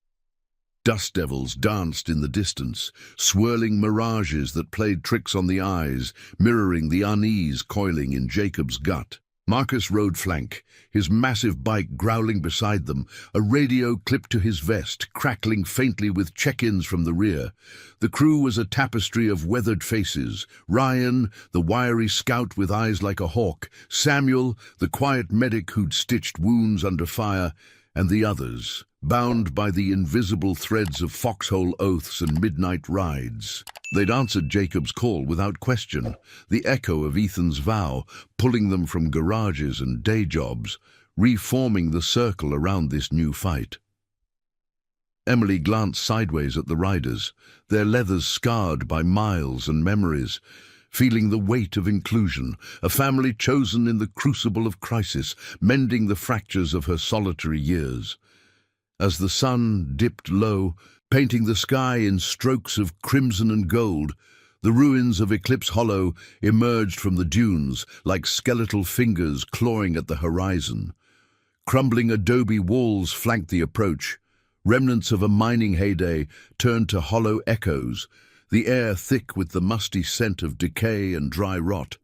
Dust devils danced in the distance, swirling mirages that played tricks on the eyes, mirroring the unease coiling in Jacob's gut. Marcus rode flank, his massive bike growling beside them, a radio clipped to his vest, crackling faintly with check-ins from the rear. The crew was a tapestry of weathered faces. Ryan, the wiry scout with eyes like a hawk, Samuel, the quiet medic who'd stitched wounds under fire, and the others, bound by the invisible threads of foxhole oaths and midnight rides. They'd answered Jacob's call without question, the echo of Ethan's vow, pulling them from garages and day jobs, reforming the circle around this new fight. Emily glanced sideways at the riders, their leathers scarred by miles and memories, feeling the weight of inclusion, a family chosen in the crucible of crisis, mending the fractures of her solitary years. As the sun dipped low, painting the sky in strokes of crimson and gold, the ruins of Eclipse Hollow emerged from the dunes like skeletal fingers clawing at the horizon. Crumbling adobe walls flanked the approach. Remnants of a mining heyday turned to hollow echoes, the air thick with the musty scent of decay and dry rot.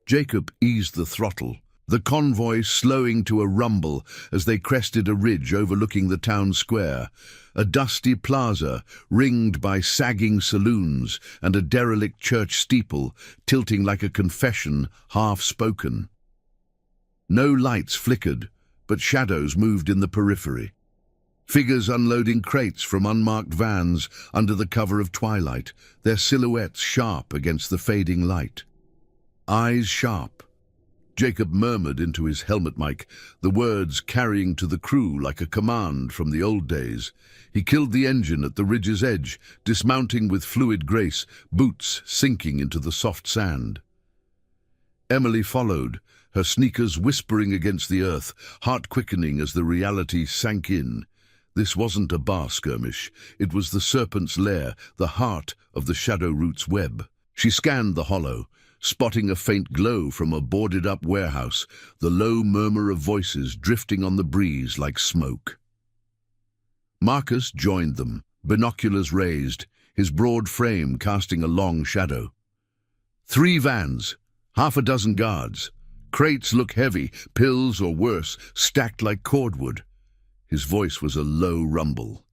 Jacob eased the throttle, the convoy slowing to a rumble as they crested a ridge overlooking the town square, a dusty plaza ringed by sagging saloons and a derelict church steeple tilting like a confession half-spoken. No lights flickered, but shadows moved in the periphery. Figures unloading crates from unmarked vans under the cover of twilight, their silhouettes sharp against the fading light. Eyes sharp. Jacob murmured into his helmet mic, the words carrying to the crew like a command from the old days. He killed the engine at the ridge's edge, dismounting with fluid grace, boots sinking into the soft sand. Emily followed, her sneakers whispering against the earth, heart quickening as the reality sank in. This wasn't a bar skirmish. It was the serpent's lair, the heart of the Shadow Root's web. She scanned the hollow, spotting a faint glow from a boarded-up warehouse, the low murmur of voices drifting on the breeze like smoke. Marcus joined them, binoculars raised, his broad frame casting a long shadow. 3 vans, half a dozen guards. Crates look heavy, pills or worse, stacked like cordwood. His voice was a low rumble,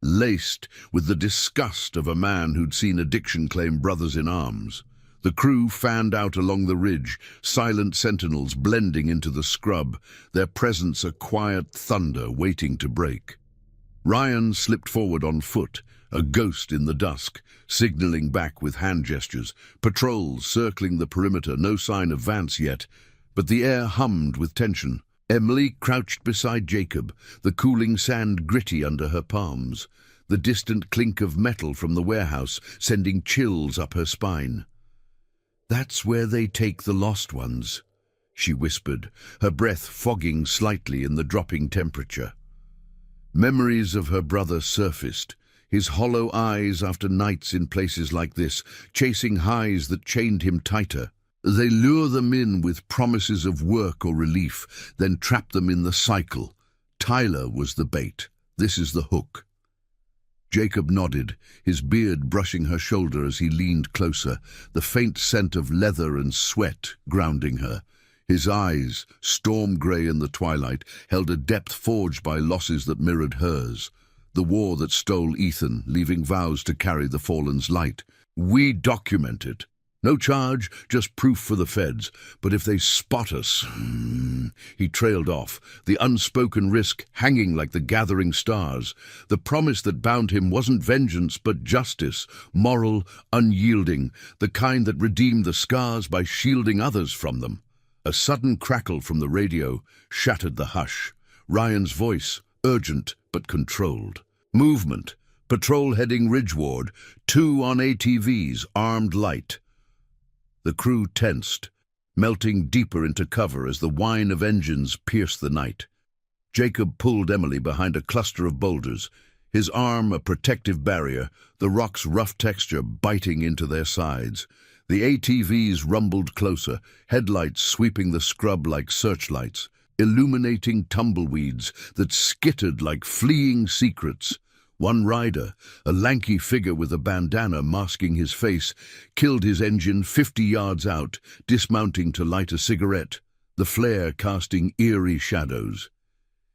laced with the disgust of a man who'd seen addiction claim brothers in arms. The crew fanned out along the ridge, silent sentinels blending into the scrub, their presence a quiet thunder waiting to break. Ryan slipped forward on foot, a ghost in the dusk, signaling back with hand gestures. Patrols circling the perimeter, no sign of Vance yet, but the air hummed with tension. Emily crouched beside Jacob, the cooling sand gritty under her palms, the distant clink of metal from the warehouse sending chills up her spine. "That's where they take the lost ones," she whispered, her breath fogging slightly in the dropping temperature. Memories of her brother surfaced, his hollow eyes after nights in places like this, chasing highs that chained him tighter. They lure them in with promises of work or relief, then trap them in the cycle. Tyler was the bait. This is the hook. Jacob nodded, his beard brushing her shoulder as he leaned closer, the faint scent of leather and sweat grounding her. His eyes, storm grey in the twilight, held a depth forged by losses that mirrored hers. The war that stole Ethan, leaving vows to carry the fallen's light. "We document it. No charge, just proof for the feds. But if they spot us..." He trailed off, the unspoken risk hanging like the gathering stars. The promise that bound him wasn't vengeance, but justice, moral, unyielding, the kind that redeemed the scars by shielding others from them. A sudden crackle from the radio shattered the hush. Ryan's voice, urgent but controlled. Movement. Patrol heading ridgeward. 2 on ATVs, armed light. The crew tensed, melting deeper into cover as the whine of engines pierced the night. Jacob pulled Emily behind a cluster of boulders, his arm a protective barrier, the rock's rough texture biting into their sides. The ATVs rumbled closer, headlights sweeping the scrub like searchlights, illuminating tumbleweeds that skittered like fleeing secrets. One rider, a lanky figure with a bandana masking his face, killed his engine 50 yards out, dismounting to light a cigarette. the flare casting eerie shadows.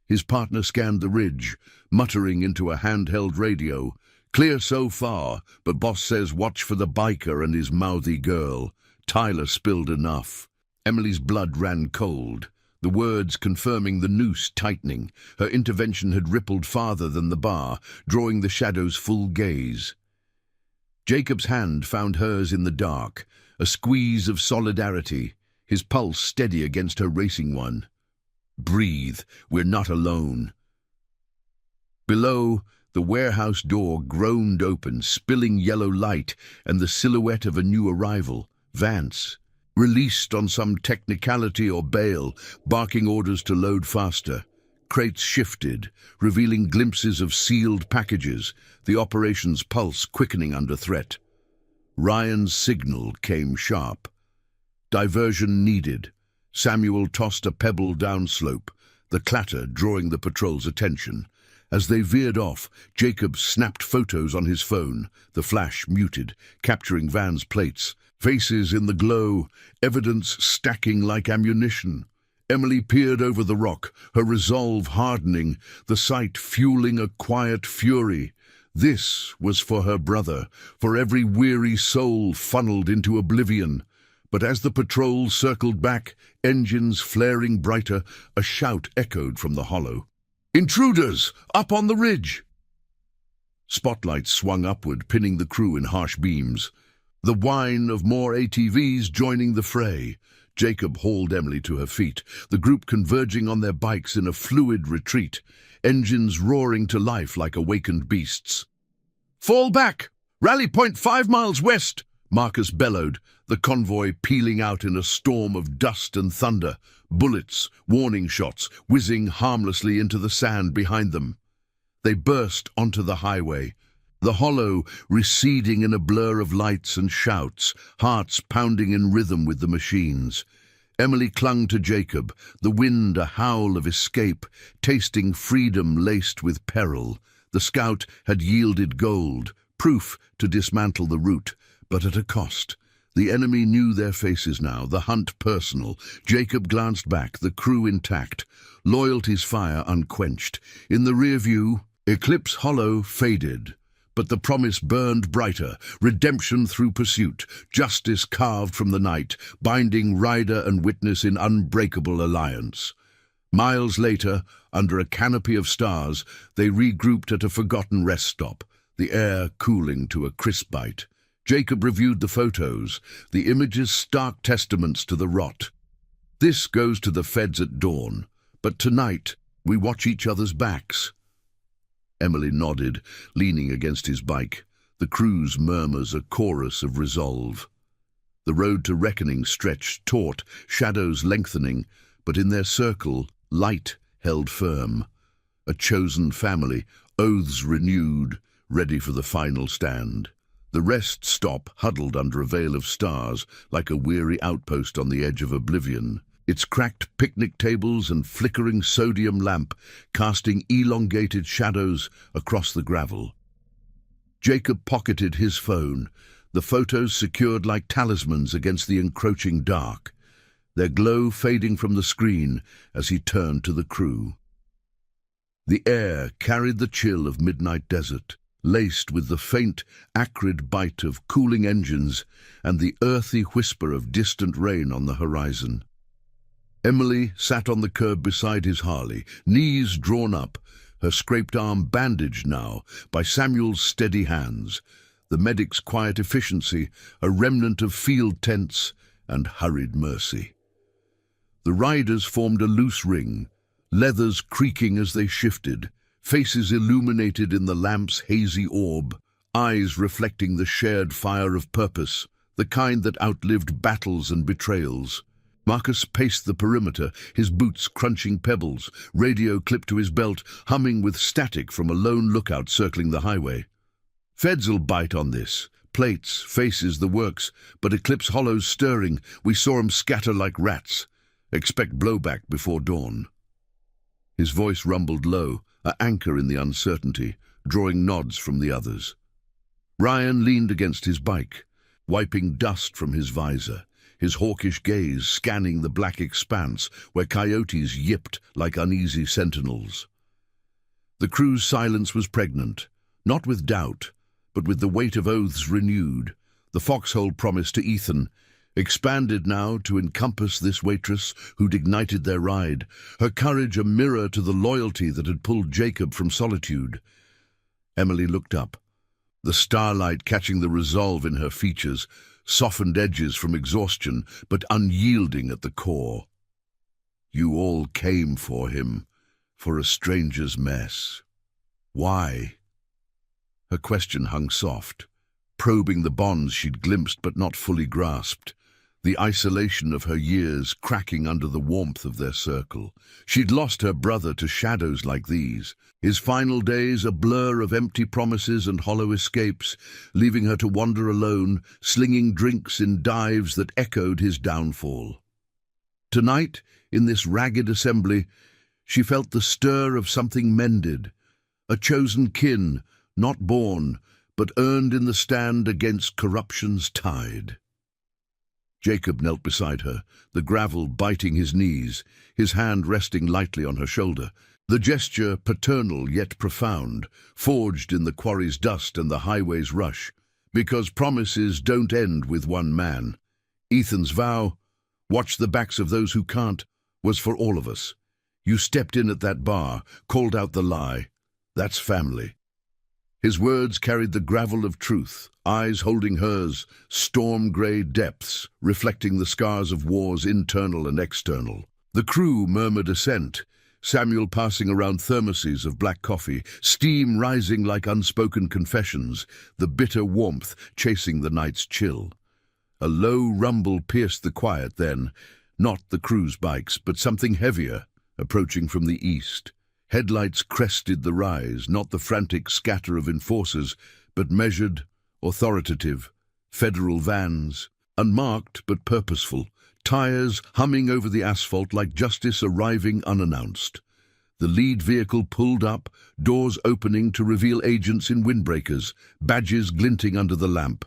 His partner scanned the ridge, muttering into a handheld radio. "Clear so far, but boss says watch for the biker and his mouthy girl. Tyler spilled enough." Emily's blood ran cold, the words confirming the noose tightening. Her intervention had rippled farther than the bar, drawing the shadow's full gaze. Jacob's hand found hers in the dark, a squeeze of solidarity, his pulse steady against her racing one. "Breathe, we're not alone." Below, the warehouse door groaned open, spilling yellow light and the silhouette of a new arrival, Vance, released on some technicality or bail, barking orders to load faster. Crates shifted, revealing glimpses of sealed packages, the operation's pulse quickening under threat. Ryan's signal came sharp. Diversion needed. Samuel tossed a pebble downslope, the clatter drawing the patrol's attention. As they veered off, Jacob snapped photos on his phone, the flash muted, capturing Van's plates. Faces in the glow, evidence stacking like ammunition. Emily peered over the rock, her resolve hardening, the sight fueling a quiet fury. This was for her brother, for every weary soul funneled into oblivion. But as the patrol circled back, engines flaring brighter, a shout echoed from the hollow. "Intruders! Up on the ridge!" Spotlights swung upward, pinning the crew in harsh beams. The whine of more ATVs joining the fray. Jacob hauled Emily to her feet, the group converging on their bikes in a fluid retreat, engines roaring to life like awakened beasts. "Fall back! Rally point 5 miles west!" Marcus bellowed, the convoy peeling out in a storm of dust and thunder, bullets, warning shots, whizzing harmlessly into the sand behind them. They burst onto the highway, the hollow receding in a blur of lights and shouts, hearts pounding in rhythm with the machines. Emily clung to Jacob, the wind a howl of escape, tasting freedom laced with peril. The scout had yielded gold, proof to dismantle the route, but at a cost. The enemy knew their faces now, the hunt personal. Jacob glanced back, the crew intact, loyalty's fire unquenched. In the rear view, Eclipse Hollow faded, but the promise burned brighter, redemption through pursuit, justice carved from the night, binding rider and witness in unbreakable alliance. Miles later, under a canopy of stars, they regrouped at a forgotten rest stop, the air cooling to a crisp bite. Jacob reviewed the photos, the images stark testaments to the rot. "This goes to the feds at dawn, but tonight we watch each other's backs." Emily nodded, leaning against his bike, the crew's murmurs a chorus of resolve. The road to reckoning stretched taut, shadows lengthening, but in their circle, light held firm. A chosen family, oaths renewed, ready for the final stand. The rest stop huddled under a veil of stars, like a weary outpost on the edge of oblivion, its cracked picnic tables and flickering sodium lamp casting elongated shadows across the gravel. Jacob pocketed his phone, the photos secured like talismans against the encroaching dark, their glow fading from the screen as he turned to the crew. The air carried the chill of midnight desert, laced with the faint, acrid bite of cooling engines and the earthy whisper of distant rain on the horizon. Emily sat on the curb beside his Harley, knees drawn up, her scraped arm bandaged now by Samuel's steady hands, the medic's quiet efficiency, a remnant of field tents and hurried mercy. The riders formed a loose ring, leathers creaking as they shifted, faces illuminated in the lamp's hazy orb, eyes reflecting the shared fire of purpose, the kind that outlived battles and betrayals. Marcus paced the perimeter, his boots crunching pebbles, radio clipped to his belt, humming with static from a lone lookout circling the highway. "Feds'll bite on this. Plates, faces, the works, but Eclipse Hollow's stirring. We saw 'em scatter like rats. Expect blowback before dawn." His voice rumbled low, an anchor in the uncertainty, drawing nods from the others. Ryan leaned against his bike, wiping dust from his visor, his hawkish gaze scanning the black expanse where coyotes yipped like uneasy sentinels. The crew's silence was pregnant, not with doubt, but with the weight of oaths renewed. The foxhole promise to Ethan, expanded now to encompass this waitress who'd ignited their ride, her courage a mirror to the loyalty that had pulled Jacob from solitude. Emily looked up, the starlight catching the resolve in her features, softened edges from exhaustion, but unyielding at the core. You all came for him, for a stranger's mess. Why? Her question hung soft, probing the bonds she'd glimpsed but not fully grasped, the isolation of her years cracking under the warmth of their circle. She'd lost her brother to shadows like these, his final days a blur of empty promises and hollow escapes, leaving her to wander alone, slinging drinks in dives that echoed his downfall. Tonight, in this ragged assembly, she felt the stir of something mended, a chosen kin, not born, but earned in the stand against corruption's tide. Jacob knelt beside her, the gravel biting his knees, his hand resting lightly on her shoulder, the gesture paternal yet profound, forged in the quarry's dust and the highway's rush, because promises don't end with one man. Ethan's vow, watch the backs of those who can't, was for all of us. You stepped in at that bar, called out the lie. That's family. His words carried the gravel of truth, eyes holding hers, storm-grey depths, reflecting the scars of wars internal and external. The crew murmured assent, Samuel passing around thermoses of black coffee, steam rising like unspoken confessions, the bitter warmth chasing the night's chill. A low rumble pierced the quiet then, not the crew's bikes, but something heavier, approaching from the east. Headlights crested the rise, not the frantic scatter of enforcers, but measured, authoritative, federal vans, unmarked but purposeful, tires humming over the asphalt like justice arriving unannounced. The lead vehicle pulled up, doors opening to reveal agents in windbreakers, badges glinting under the lamp.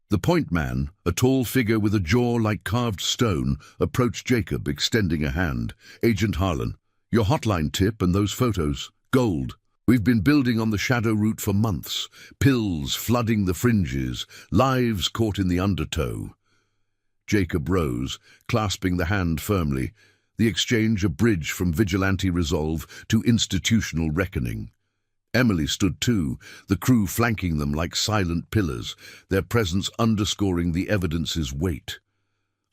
The point man, a tall figure with a jaw like carved stone, approached Jacob, extending a hand. Agent Harlan, your hotline tip and those photos, gold. We've been building on the shadow route for months, pills flooding the fringes, lives caught in the undertow. Jacob rose, clasping the hand firmly, the exchange a bridge from vigilante resolve to institutional reckoning. Emily stood too, the crew flanking them like silent pillars, their presence underscoring the evidence's weight.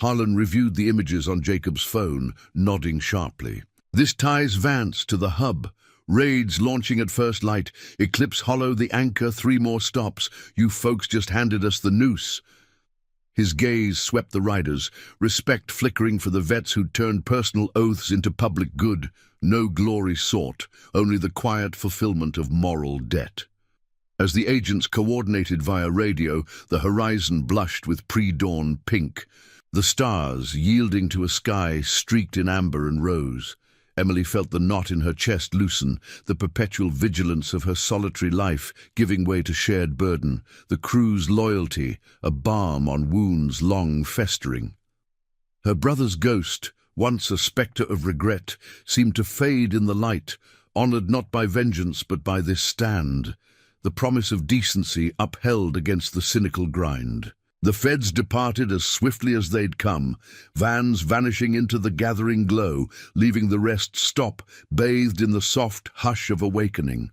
Harlan reviewed the images on Jacob's phone, nodding sharply. This ties Vance to the hub. Raids launching at first light. Eclipse Hollow, the anchor, 3 more stops. You folks just handed us the noose. His gaze swept the riders, respect flickering for the vets who'd turned personal oaths into public good. No glory sought, only the quiet fulfillment of moral debt. As the agents coordinated via radio, the horizon blushed with pre-dawn pink, the stars yielding to a sky streaked in amber and rose. Emily felt the knot in her chest loosen, the perpetual vigilance of her solitary life giving way to shared burden, the crew's loyalty, a balm on wounds long festering. Her brother's ghost, once a spectre of regret, seemed to fade in the light, honored not by vengeance but by this stand, the promise of decency upheld against the cynical grind. The feds departed as swiftly as they'd come, vans vanishing into the gathering glow, leaving the rest stop, bathed in the soft hush of awakening.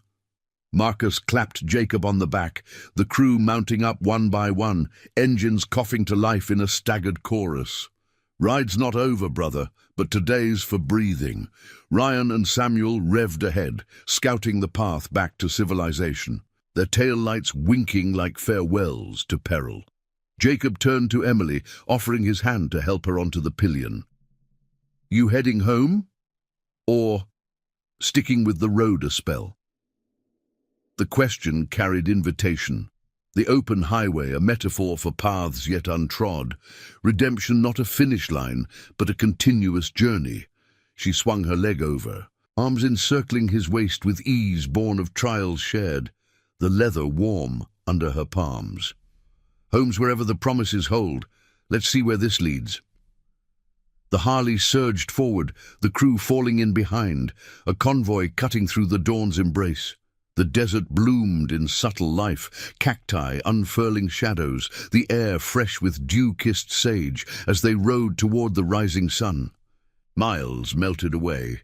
Marcus clapped Jacob on the back, the crew mounting up one by one, engines coughing to life in a staggered chorus. Ride's not over, brother, but today's for breathing. Ryan and Samuel revved ahead, scouting the path back to civilization, their taillights winking like farewells to peril. Jacob turned to Emily, offering his hand to help her onto the pillion. You heading home? Or sticking with the road a spell? The question carried invitation. The open highway, a metaphor for paths yet untrod. Redemption not a finish line, but a continuous journey. She swung her leg over, arms encircling his waist with ease born of trials shared, the leather warm under her palms. Home's wherever the promises hold. Let's see where this leads. The Harley surged forward, the crew falling in behind, a convoy cutting through the dawn's embrace. The desert bloomed in subtle life, cacti unfurling shadows, the air fresh with dew-kissed sage as they rode toward the rising sun. Miles melted away,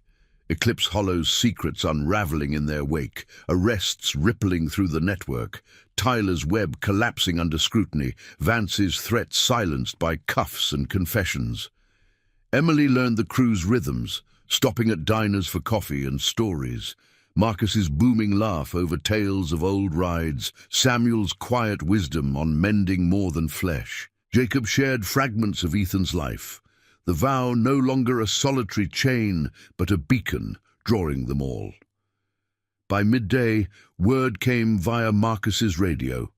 Eclipse Hollow's secrets unraveling in their wake, arrests rippling through the network, Tyler's web collapsing under scrutiny, Vance's threats silenced by cuffs and confessions. Emily learned the crew's rhythms, stopping at diners for coffee and stories. Marcus's booming laugh over tales of old rides, Samuel's quiet wisdom on mending more than flesh. Jacob shared fragments of Ethan's life, the vow no longer a solitary chain, but a beacon drawing them all. By midday, word came via Marcus's radio.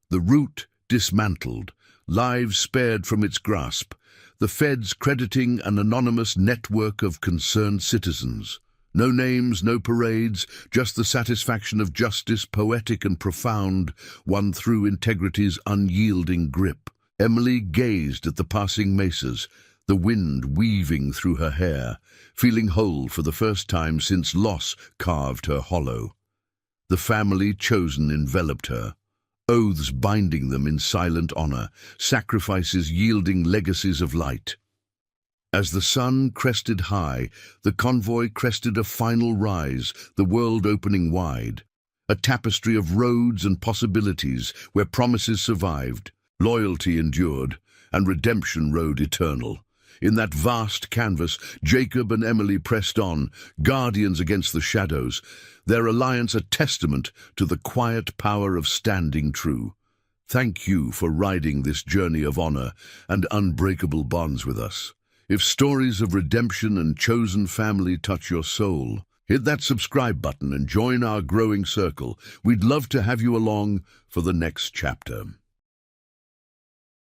The route dismantled, lives spared from its grasp, the feds crediting an anonymous network of concerned citizens. No names, no parades, just the satisfaction of justice, poetic and profound, won through integrity's unyielding grip. Emily gazed at the passing mesas, the wind weaving through her hair, feeling whole for the first time since loss carved her hollow. The family chosen enveloped her, oaths binding them in silent honor, sacrifices yielding legacies of light. As the sun crested high, the convoy crested a final rise, the world opening wide. A tapestry of roads and possibilities where promises survived, loyalty endured, and redemption rode eternal. In that vast canvas, Jacob and Emily pressed on, guardians against the shadows, their alliance a testament to the quiet power of standing true. Thank you for riding this journey of honor and unbreakable bonds with us. If stories of redemption and chosen family touch your soul, hit that subscribe button and join our growing circle. We'd love to have you along for the next chapter.